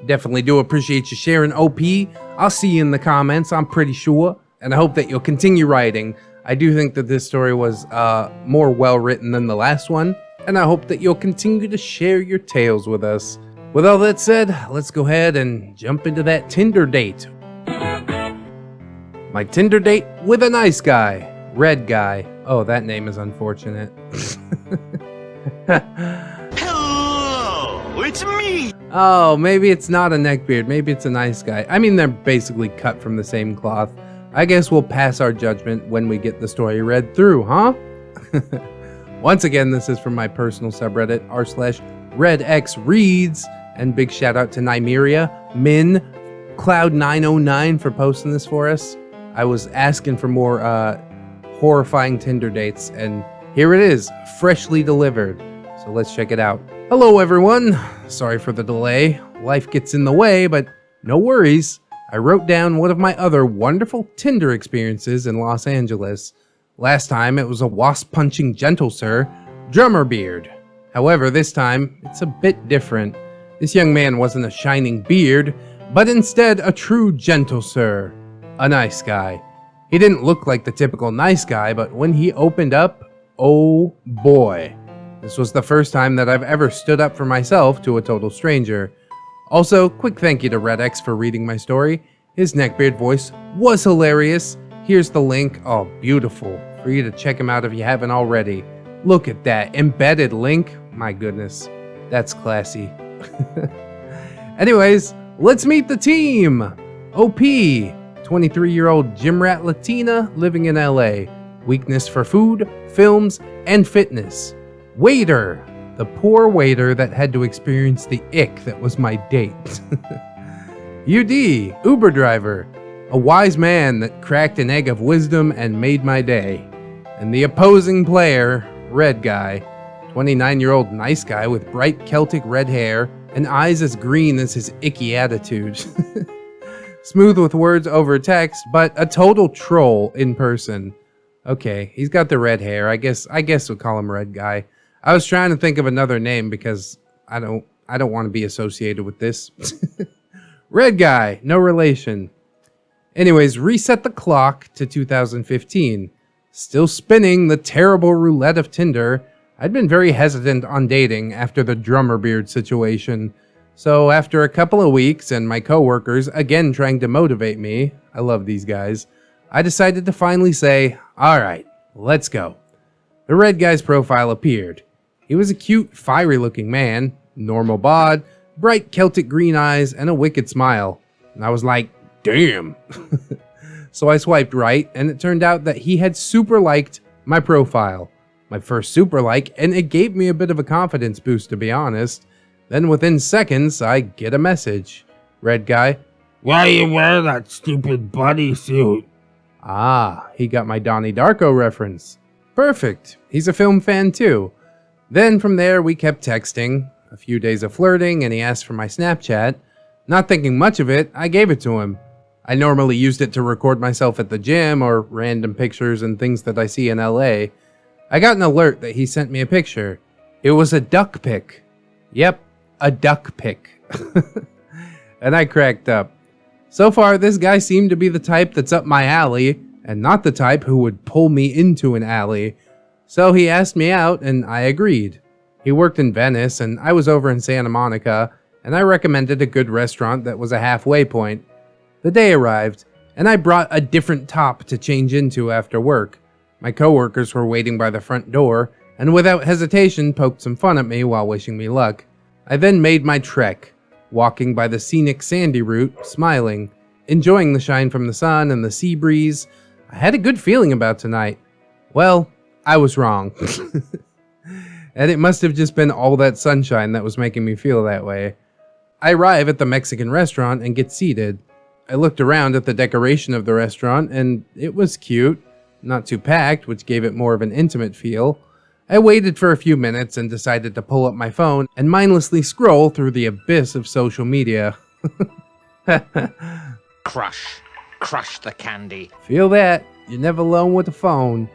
Definitely do appreciate you sharing, OP. I'll see you in the comments, I'm pretty sure, and I hope that you'll continue writing. I do think that this story was more well-written than the last one, and I hope that you'll continue to share your tales with us. With all that said, let's go ahead and jump into that Tinder date. My Tinder date with a nice guy. Red guy. Oh, that name is unfortunate. Hello, it's me. Oh, maybe it's not a neckbeard. Maybe it's a nice guy. I mean, they're basically cut from the same cloth. I guess we'll pass our judgment when we get the story read through, huh? Once again, this is from my personal subreddit, r/ReddX Reads, and big shout out to Nymeria, Min, Cloud909 for posting this for us. I was asking for more horrifying Tinder dates, and here it is, freshly delivered. So let's check it out. Hello everyone, sorry for the delay. Life gets in the way, but no worries. I wrote down one of my other wonderful Tinder experiences in Los Angeles. Last time it was a wasp-punching gentle sir, Drummer Beard. However, this time it's a bit different. This young man wasn't a shining beard, but instead a true gentle sir, a nice guy. He didn't look like the typical nice guy, but when he opened up, oh boy. This was the first time that I've ever stood up for myself to a total stranger. Also, quick thank you to ReddX for reading my story. His neckbeard voice was hilarious. Here's the link. Oh, beautiful. For you to check him out if you haven't already. Look at that embedded link. My goodness, that's classy. Anyways, let's meet the team. OP, 23-year-old gym rat Latina living in LA. Weakness for food, films, and fitness. Waiter, the poor waiter that had to experience the ick that was my date. UD, Uber driver, a wise man that cracked an egg of wisdom and made my day. And the opposing player, Red Guy, 29-year-old nice guy with bright Celtic red hair and eyes as green as his icky attitude. Smooth with words over text, but a total troll in person. Okay, he's got the red hair. I guess we'll call him Red Guy. I was trying to think of another name because I don't want to be associated with this. Red Guy, no relation. Anyways, reset the clock to 2015. Still spinning the terrible roulette of Tinder. I'd been very hesitant on dating after the drummer beard situation. So after a couple of weeks and my coworkers again trying to motivate me, I love these guys, I decided to finally say, alright, let's go. The Red Guy's profile appeared. He was a cute, fiery looking man, normal bod, bright Celtic green eyes, and a wicked smile. And I was like, damn. So I swiped right, and it turned out that he had super liked my profile. My first super like, and it gave me a bit of a confidence boost, to be honest. Then within seconds, I get a message. Red Guy. Why you wear that stupid bodysuit? Ah, he got my Donnie Darko reference. Perfect. He's a film fan too. Then from there, we kept texting. A few days of flirting, and he asked for my Snapchat. Not thinking much of it, I gave it to him. I normally used it to record myself at the gym or random pictures and things that I see in LA. I got an alert that he sent me a picture. It was a duck pic. Yep, a duck pic. And I cracked up. So far, this guy seemed to be the type that's up my alley, and not the type who would pull me into an alley. So he asked me out, and I agreed. He worked in Venice, and I was over in Santa Monica, and I recommended a good restaurant that was a halfway point. The day arrived, and I brought a different top to change into after work. My coworkers were waiting by the front door, and without hesitation poked some fun at me while wishing me luck. I then made my trek, walking by the scenic sandy route, smiling, enjoying the shine from the sun and the sea breeze. I had a good feeling about tonight. Well, I was wrong. And it must have just been all that sunshine that was making me feel that way. I arrive at the Mexican restaurant and get seated. I looked around at the decoration of the restaurant, and it was cute. Not too packed, which gave it more of an intimate feel. I waited for a few minutes and decided to pull up my phone and mindlessly scroll through the abyss of social media. Crush the candy. Feel that? You're never alone with the phone.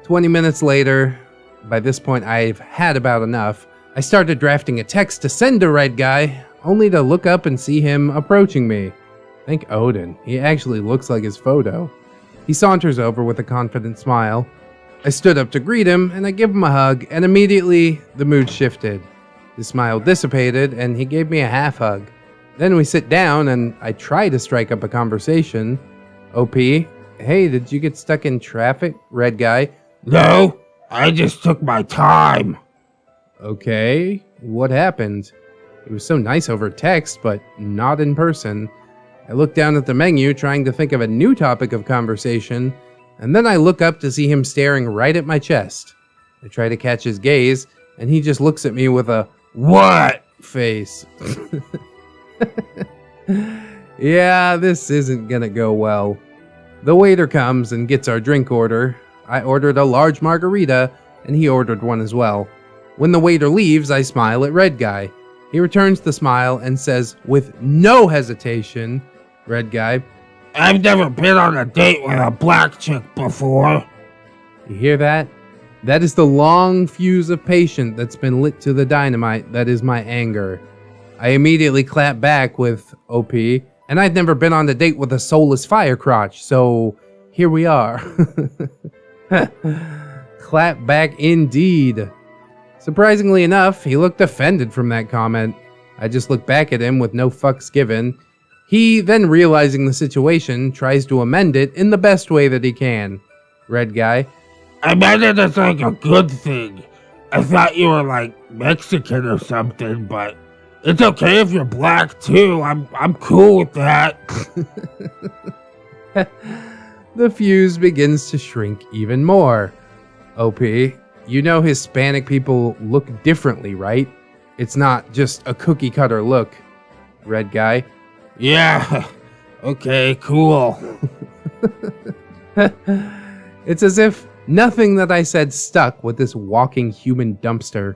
20 minutes later, by this point I've had about enough, I started drafting a text to send to Red Guy, only to look up and see him approaching me. Thank Odin, he actually looks like his photo. He saunters over with a confident smile. I stood up to greet him, and I give him a hug, and immediately the mood shifted. His smile dissipated, and he gave me a half hug. Then we sit down, and I try to strike up a conversation. OP, hey, did you get stuck in traffic? Red Guy. No, I just took my time. Okay, what happened? It was so nice over text, but not in person. I look down at the menu, trying to think of a new topic of conversation, and then I look up to see him staring right at my chest. I try to catch his gaze, and he just looks at me with a "What?" face. Yeah, this isn't gonna go well. The waiter comes and gets our drink order. I ordered a large margarita, and he ordered one as well. When the waiter leaves, I smile at Red Guy. He returns the smile and says with no hesitation, Red Guy, I've never been on a date with a black chick before. You hear that? That is the long fuse of patience that's been lit to the dynamite that is my anger. I immediately clap back with OP, and I've never been on a date with a soulless fire crotch, so here we are. Clap back indeed. Surprisingly enough, he looked offended from that comment. I just looked back at him with no fucks given. He, then realizing the situation, tries to amend it in the best way that he can. Red Guy, I meant it as like a good thing. I thought you were like Mexican or something, but it's okay if you're black too. I'm cool with that. The fuse begins to shrink even more. OP, you know Hispanic people look differently, right? It's not just a cookie cutter look. Red guy. Yeah, okay, cool. It's as if nothing that I said stuck with this walking human dumpster.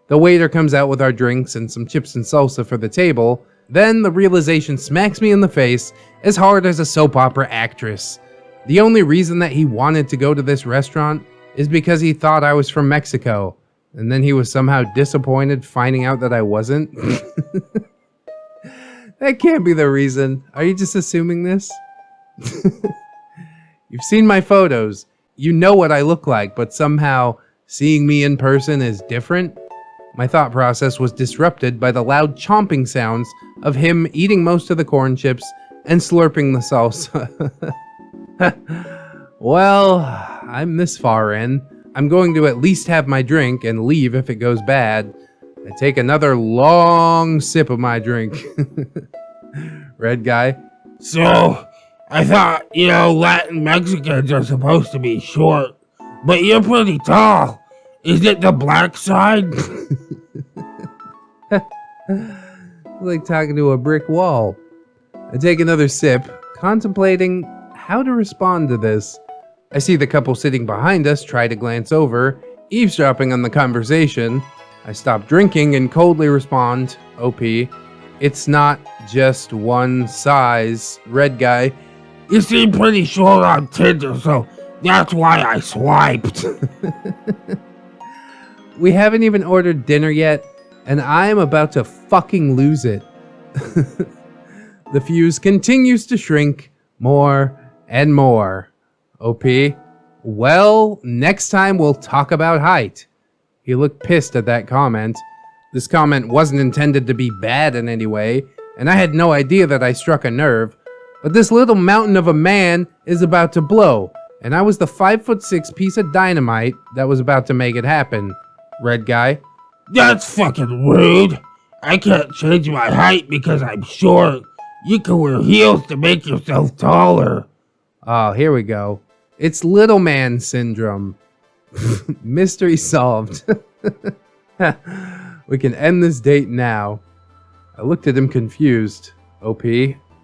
The waiter comes out with our drinks and some chips and salsa for the table. Then the realization smacks me in the face as hard as a soap opera actress. The only reason that he wanted to go to this restaurant is because he thought I was from Mexico. And then he was somehow disappointed finding out that I wasn't. That can't be the reason. Are you just assuming this? You've seen my photos. You know what I look like, but somehow seeing me in person is different. My thought process was disrupted by the loud chomping sounds of him eating most of the corn chips and slurping the salsa. Well, I'm this far in. I'm going to at least have my drink and leave if it goes bad. I take another long sip of my drink. Red guy. So, I thought, Latin Mexicans are supposed to be short, but you're pretty tall. Is it the black side? Like talking to a brick wall. I take another sip, contemplating how to respond to this. I see the couple sitting behind us try to glance over, eavesdropping on the conversation. I stop drinking and coldly respond, OP, it's not just one size. Red guy. You seem pretty short on Tinder, so that's why I swiped. We haven't even ordered dinner yet, and I'm about to fucking lose it. The fuse continues to shrink more and more. OP, well, next time we'll talk about height. He looked pissed at that comment. This comment wasn't intended to be bad in any way, and I had no idea that I struck a nerve. But this little mountain of a man is about to blow, and I was the 5'6" piece of dynamite that was about to make it happen. Red guy. That's fucking rude. I can't change my height because I'm short. You can wear heels to make yourself taller. Oh, here we go. It's little man syndrome. Mystery solved. We can end this date now. I looked at him confused. OP,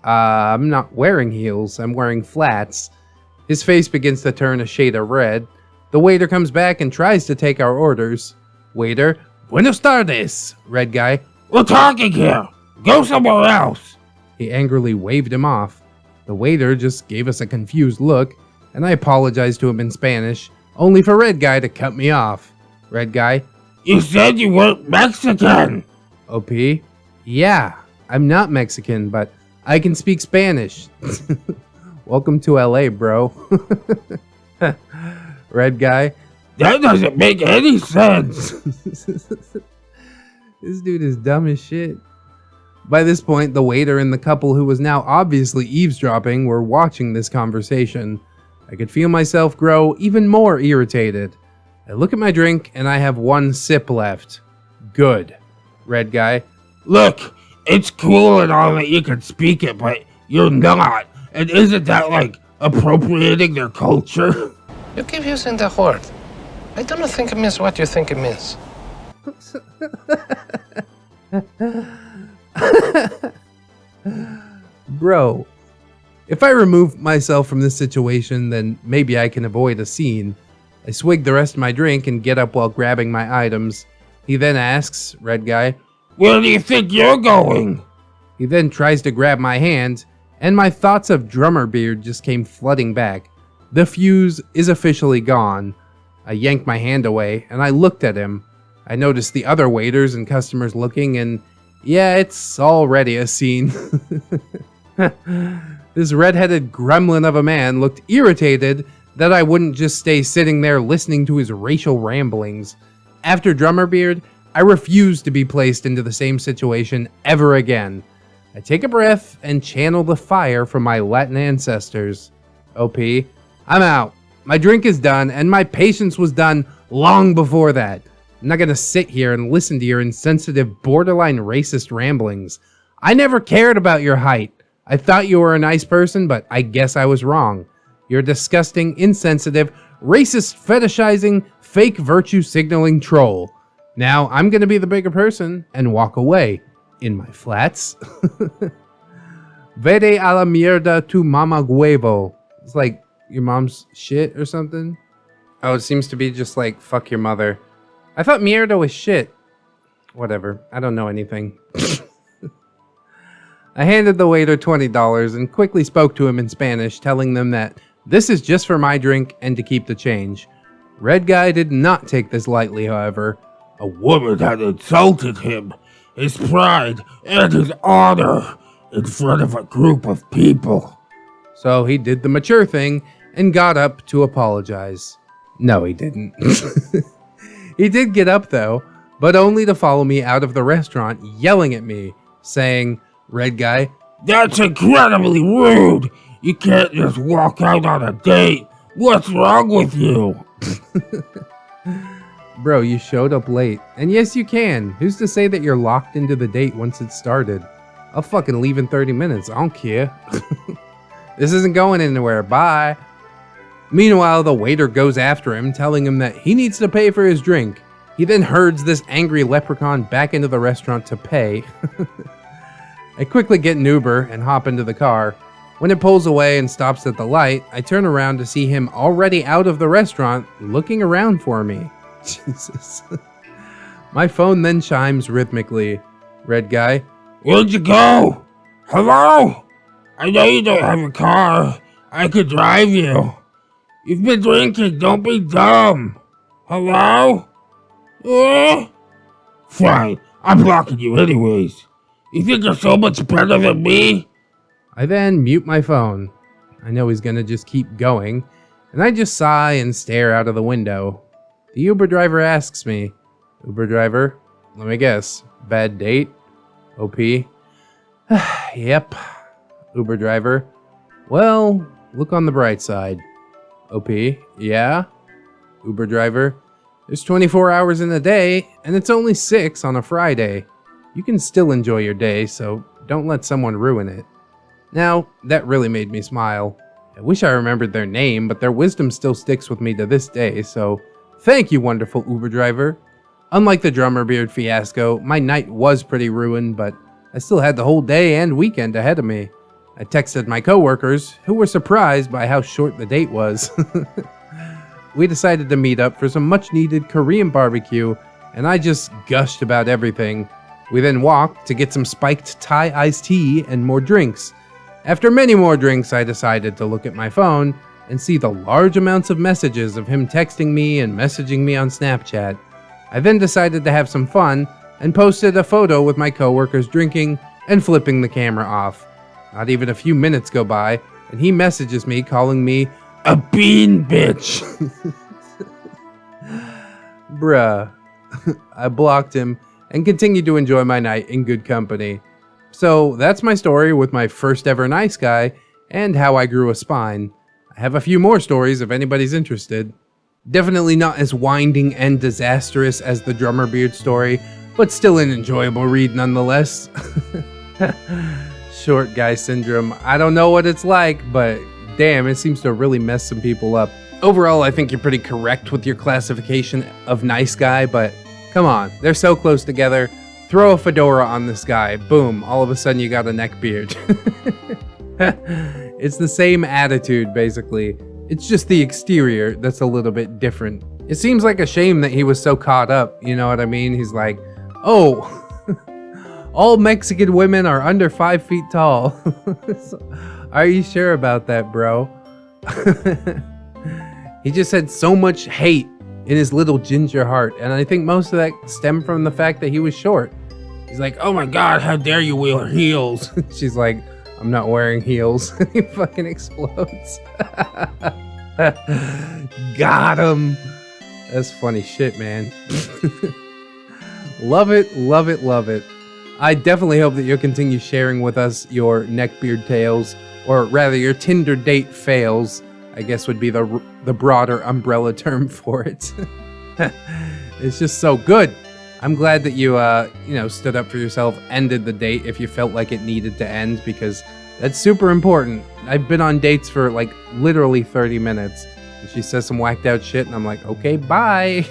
I'm not wearing heels. I'm wearing flats. His face begins to turn a shade of red. The waiter comes back and tries to take our orders. Waiter, buenos tardes. Red guy, we're talking here. Go somewhere else. He angrily waved him off. The waiter just gave us a confused look, and I apologized to him in Spanish, only for Red guy to cut me off. Red guy, you said you weren't Mexican. OP, yeah, I'm not Mexican, but I can speak Spanish. Welcome to LA, bro. Red guy, that doesn't make any sense. This dude is dumb as shit. By this point, the waiter and the couple who was now obviously eavesdropping were watching this conversation. I could feel myself grow even more irritated. I look at my drink and I have one sip left. Good. Red guy, look, it's cool and all that you can speak it, but you're not. And isn't that like appropriating their culture? You keep using the word. I don't think it means what you think it means. Bro, if I remove myself from this situation, then maybe I can avoid a scene. I swig the rest of my drink and get up while grabbing my items. He then asks, Red guy, where do you think you're going? He then tries to grab my hand, and my thoughts of drummer beard just came flooding back. The fuse is officially gone. I yanked my hand away, and I looked at him. I noticed the other waiters and customers looking, and yeah, it's already a scene. This red-headed gremlin of a man looked irritated that I wouldn't just stay sitting there listening to his racial ramblings. After drummer beard, I refuse to be placed into the same situation ever again. I take a breath and channel the fire from my Latin ancestors. OP, I'm out. My drink is done, and my patience was done long before that. I'm not gonna sit here and listen to your insensitive, borderline racist ramblings. I never cared about your height. I thought you were a nice person, but I guess I was wrong. You're a disgusting, insensitive, racist, fetishizing, fake virtue signaling troll. Now I'm gonna be the bigger person and walk away in my flats. Vete a la mierda tu mama huevo. It's like your mom's shit or something. Oh, it seems to be just like fuck your mother. I thought mierda was shit. Whatever, I don't know anything. I handed the waiter $20 and quickly spoke to him in Spanish, telling them that this is just for my drink and to keep the change. Red Guy did not take this lightly, however. A woman had insulted him, his pride, and his honor in front of a group of people. So he did the mature thing and got up to apologize. No, he didn't. He did get up though, but only to follow me out of the restaurant, yelling at me, saying, Red Guy, That's incredibly rude. You can't just walk out on a date. What's wrong with you? bro, you showed up late. And yes, you can. Who's to say that you're locked into the date once it started? I'll fucking leave in 30 minutes. I don't care. This isn't going anywhere. Bye. Meanwhile, the waiter goes after him, telling him that he needs to pay for his drink. He then herds this angry leprechaun back into the restaurant to pay. I quickly get an Uber and hop into the car. When it pulls away and stops at the light, I turn around to see him already out of the restaurant, looking around for me. Jesus. My phone then chimes rhythmically. Red Guy, Where'd you go? Hello? I know you don't have a car. I could drive you. You've been drinking. Don't be dumb. Hello? Fine. I'm blocking you anyways. You think you're so much better than me? I then mute my phone. I know he's gonna just keep going, and I just sigh and stare out of the window. The Uber driver asks me, Uber driver, let me guess, bad date? OP? Yep. Uber driver, well, look on the bright side. OP, yeah? Uber driver, there's 24 hours in a day, and it's only 6 on a Friday. You can still enjoy your day, so don't let someone ruin it. Now, that really made me smile. I wish I remembered their name, but their wisdom still sticks with me to this day, so thank you, wonderful Uber driver. Unlike the drummer beard fiasco, my night was pretty ruined, but I still had the whole day and weekend ahead of me. I texted my coworkers, who were surprised by how short the date was. We decided to meet up for some much-needed Korean barbecue, and I just gushed about everything. We then walked to get some spiked Thai iced tea and more drinks. After many more drinks, I decided to look at my phone and see the large amounts of messages of him texting me and messaging me on Snapchat. I then decided to have some fun and posted a photo with my coworkers drinking and flipping the camera off. Not even a few minutes go by, and he messages me calling me a bean bitch. Bruh. I blocked him and continued to enjoy my night in good company. So that's my story with my first ever nice guy and how I grew a spine. I have a few more stories if anybody's interested. Definitely not as winding and disastrous as the drummer beard story, but still an enjoyable read nonetheless. Short guy syndrome. I don't know what it's like, but damn, it seems to really mess some people up. Overall, I think you're pretty correct with your classification of nice guy, but come on, they're so close together. Throw a fedora on this guy, boom, all of a sudden you got a neck beard. It's the same attitude, basically. It's just the exterior that's a little bit different. It seems like a shame that he was so caught up, you know what I mean? He's like, oh, all Mexican women are under 5 feet tall. Are you sure about that, bro? He just had so much hate in his little ginger heart, and I think most of that stemmed from the fact that he was short. He's like, oh my god, how dare you wear heels? She's like, I'm not wearing heels. He fucking explodes. Got him. That's funny shit, man. Love it, love it, love it. I definitely hope that you'll continue sharing with us your neckbeard tales, or rather your Tinder date fails, I guess would be the broader umbrella term for it. It's just so good. I'm glad that you, stood up for yourself, ended the date if you felt like it needed to end, because That's super important. I've been on dates for like literally 30 minutes. And she says some whacked out shit and I'm like, okay, bye.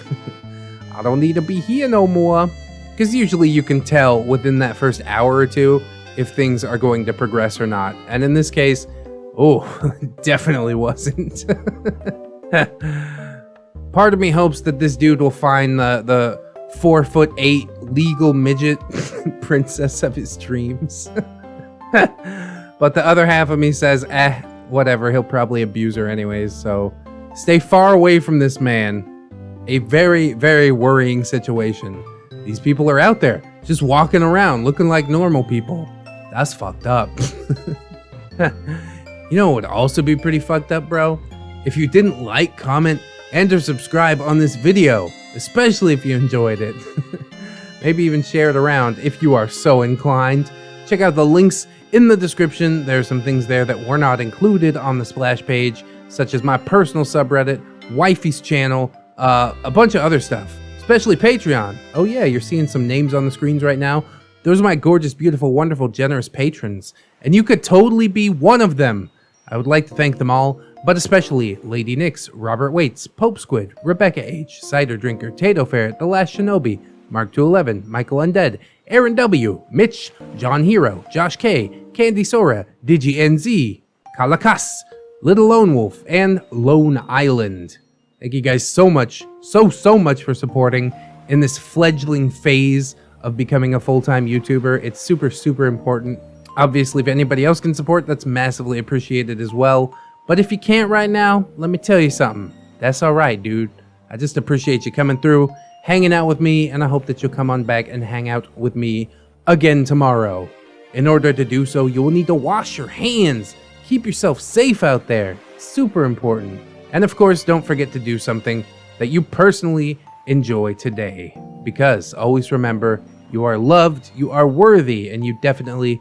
I don't need to be here no more. Because usually you can tell within that first hour or two if things are going to progress or not. And in this case, oh, definitely wasn't. Part of me hopes that this dude will find the 4'8" legal midget princess of his dreams. But the other half of me says, whatever, he'll probably abuse her anyways, so stay far away from this man. A very, very worrying situation. These people are out there, just walking around, looking like normal people. That's fucked up. You know what would also be pretty fucked up, bro? If you didn't like, comment, and or subscribe on this video, especially if you enjoyed it. Maybe even share it around if you are so inclined. Check out the links in the description. There are some things there that were not included on the splash page, such as my personal subreddit, wifey's channel, a bunch of other stuff, especially Patreon. Oh yeah, you're seeing some names on the screens right now. Those are my gorgeous, beautiful, wonderful, generous patrons, and you could totally be one of them. I would like to thank them all, but especially Lady Nix, Robert Waits, Pope Squid, Rebecca H, Cider Drinker, Tato Ferret, The Last Shinobi, Mark 211, Michael Undead, Aaron W, Mitch, John Hero, Josh K, Candy Sora, Digi NZ, Kalakas, Little Lone Wolf, and Lone Island. Thank you guys so much, so much for supporting in this fledgling phase of becoming a full-time YouTuber. It's super important. Obviously, if anybody else can support, that's massively appreciated as well. But if you can't right now, let me tell you something. That's all right, dude. I just appreciate you coming through, hanging out with me, and I hope that you'll come on back and hang out with me again tomorrow. In order to do so, you will need to wash your hands. Keep yourself safe out there. Super important. And of course, don't forget to do something that you personally enjoy today. Because always remember, you are loved, you are worthy, and you definitely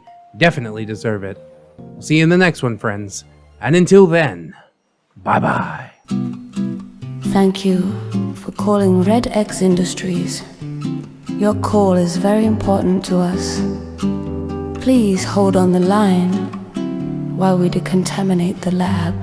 deserve it. We'll see you in the next one, friends. And until then, bye-bye. Thank you for calling ReddX Industries. Your call is very important to us. Please hold on the line while we decontaminate the lab.